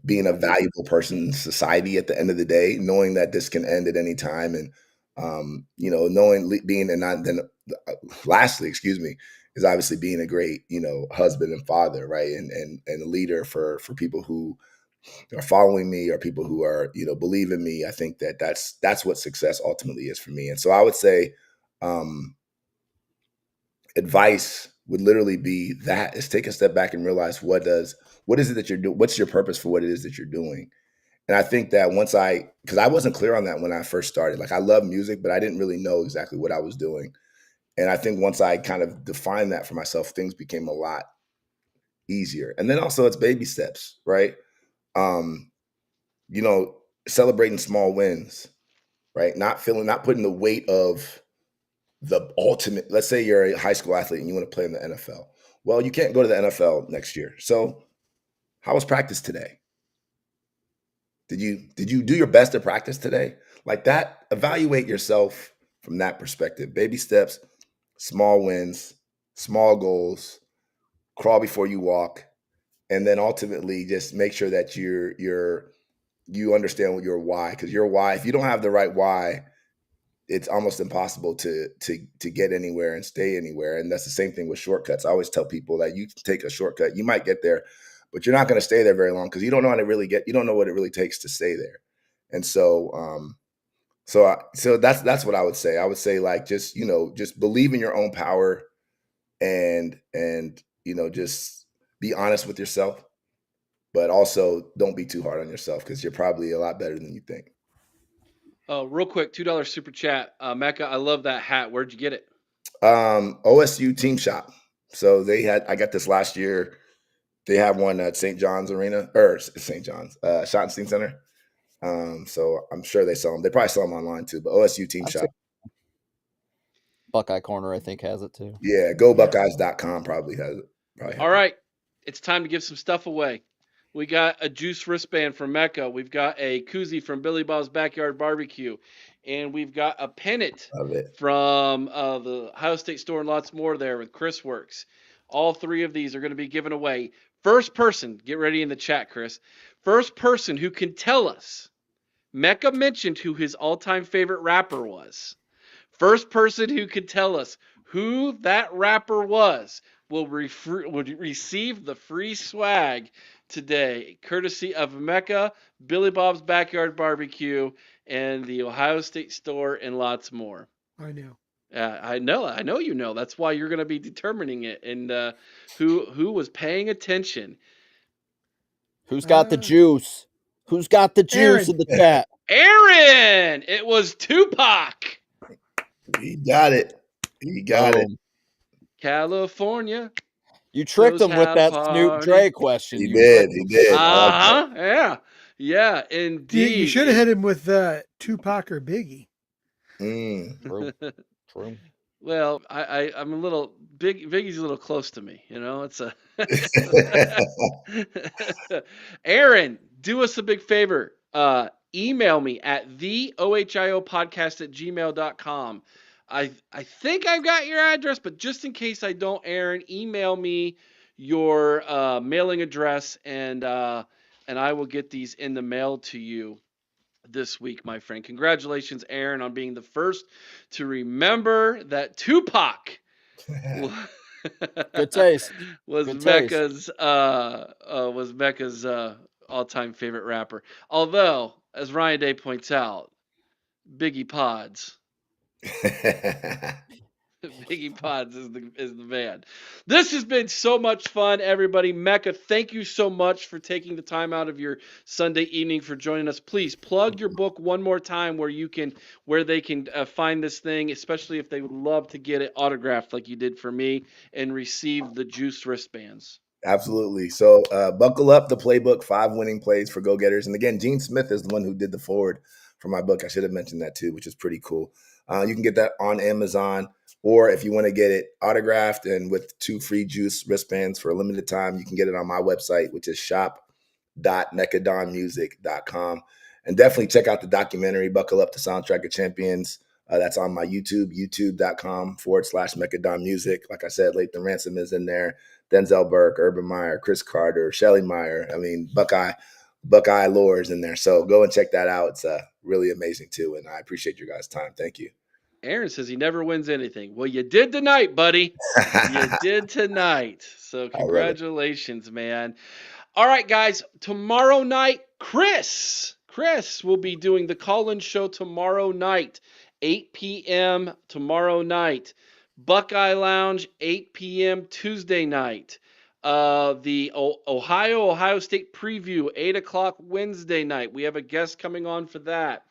being a valuable person in society at the end of the day, knowing that this can end at any time. And, lastly, is obviously being a great, husband and father, right. And a leader for people who are following me or people who are, believe in me. I think that's what success ultimately is for me. And so I would say, advice would literally be that is take a step back and realize what is it that you're doing? What's your purpose for what it is that you're doing? And I think that because I wasn't clear on that when I first started. Like I love music, but I didn't really know exactly what I was doing. And I think once I kind of defined that for myself, things became a lot easier. And then also it's baby steps, right? Celebrating small wins, right? Not putting the weight of the ultimate. Let's say you're a high school athlete and you want to play in the NFL. Well, you can't go to the NFL next year. So how was practice today? Did you do your best at practice today? Like that, evaluate yourself from that perspective. Baby steps, small wins, small goals, crawl before you walk. And then ultimately just make sure that you understand what your why, because your why, if you don't have the right why, it's almost impossible to get anywhere and stay anywhere. And that's the same thing with shortcuts. I always tell people that you take a shortcut, you might get there, but you're not going to stay there very long because you don't know you don't know what it really takes to stay there. And so, so that's what I would say. I would say like, just believe in your own power and just be honest with yourself, but also don't be too hard on yourself because you're probably a lot better than you think. Oh, real quick, $2 super chat. Mecca, I love that hat. Where'd you get it? OSU Team Shop. So I got this last year. They have one at St. John's Arena or St. John's, Schottenstein Center. So I'm sure they sell them. They probably sell them online too, but OSU Team Shop. Buckeye Corner, I think, has it too. Yeah, GoBuckeyes.com probably has it. All right. It's time to give some stuff away. We got a juice wristband from Mecca. We've got a koozie from Billy Bob's Backyard Barbecue. And we've got a pennant from the Ohio State store and lots more there with Chris Works. All three of these are going to be given away. First person, get ready in the chat, Chris. First person who can tell us, Mecca mentioned who his all-time favorite rapper was. First person who can tell us who that rapper was will receive the free swag today, courtesy of Mecca, Billy Bob's Backyard Barbecue, and the Ohio State store and lots more. I know. I know you know. That's why you're going to be determining it and who was paying attention. Who's got the juice? Who's got the juice in the chat? Aaron! It was Tupac. He got it. It. California. You tricked him with that Snoop Dre question. He did. Yeah, indeed. You should have hit him with Tupac or Biggie. True. Well, I'm a little Biggie's a little close to me, It's a Aaron, do us a big favor. Email me at theohiopodcast@gmail.com. I think I've got your address, but just in case I don't, Aaron, email me your mailing address and I will get these in the mail to you this week, my friend. Congratulations, Aaron, on being the first to remember that Tupac good taste was Mecca's all-time favorite rapper. Although, as Ryan Day points out, Biggie Pods. Biggie Pods is the man. This has been so much fun, everybody. Mecca, thank you so much for taking the time out of your Sunday evening for joining us. Please plug your book one more time where they can find this thing, especially if they would love to get it autographed like you did for me and receive the juice wristbands. Absolutely. So buckle up, the playbook, 5 winning plays for go-getters. And again, Gene Smith is the one who did the forward for my book. I should have mentioned that too, which is pretty cool. You can get that on Amazon, or if you want to get it autographed and with 2 free Juice wristbands for a limited time, you can get it on my website, which is shop.mecadonmusic.com. And definitely check out the documentary, Buckle Up, the Soundtrack of Champions. That's on my YouTube, youtube.com/Mecadon Music. Like I said, Lathan Ransom is in there, Denzel Burke, Urban Meyer, Chris Carter, Shelly Meyer. I mean, Buckeye lore is in there. So go and check that out. It's really amazing too. And I appreciate your guys' time. Thank you. Aaron says he never wins anything. Well, you did tonight, buddy. You did tonight. So congratulations, man. All right, guys. Tomorrow night, Chris will be doing the call-in show tomorrow night, 8 p.m. tomorrow night. Buckeye Lounge, 8 p.m. Tuesday night. The Ohio State preview, 8 o'clock Wednesday night. We have a guest coming on for that.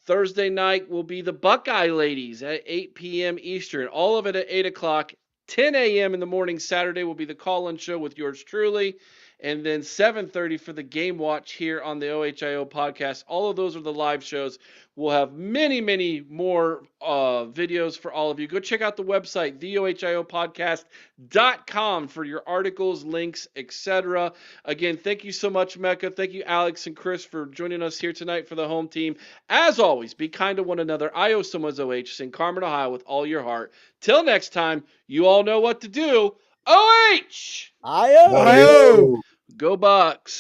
Thursday night will be the Buckeye Ladies at 8 p.m. Eastern. All of it at 8 o'clock. 10 a.m. in the morning Saturday will be the call-in show with yours truly. And then 7:30 for the Game Watch here on the OHIO podcast. All of those are the live shows. We'll have many, many more videos for all of you. Go check out the website, theohiopodcast.com, for your articles, links, etc. Again, thank you so much, Mecca. Thank you, Alex and Chris, for joining us here tonight for the home team. As always, be kind to one another. I owe someone's OH. Sing Carmen, Ohio with all your heart. Till next time, you all know what to do. OH! I Go Bucks!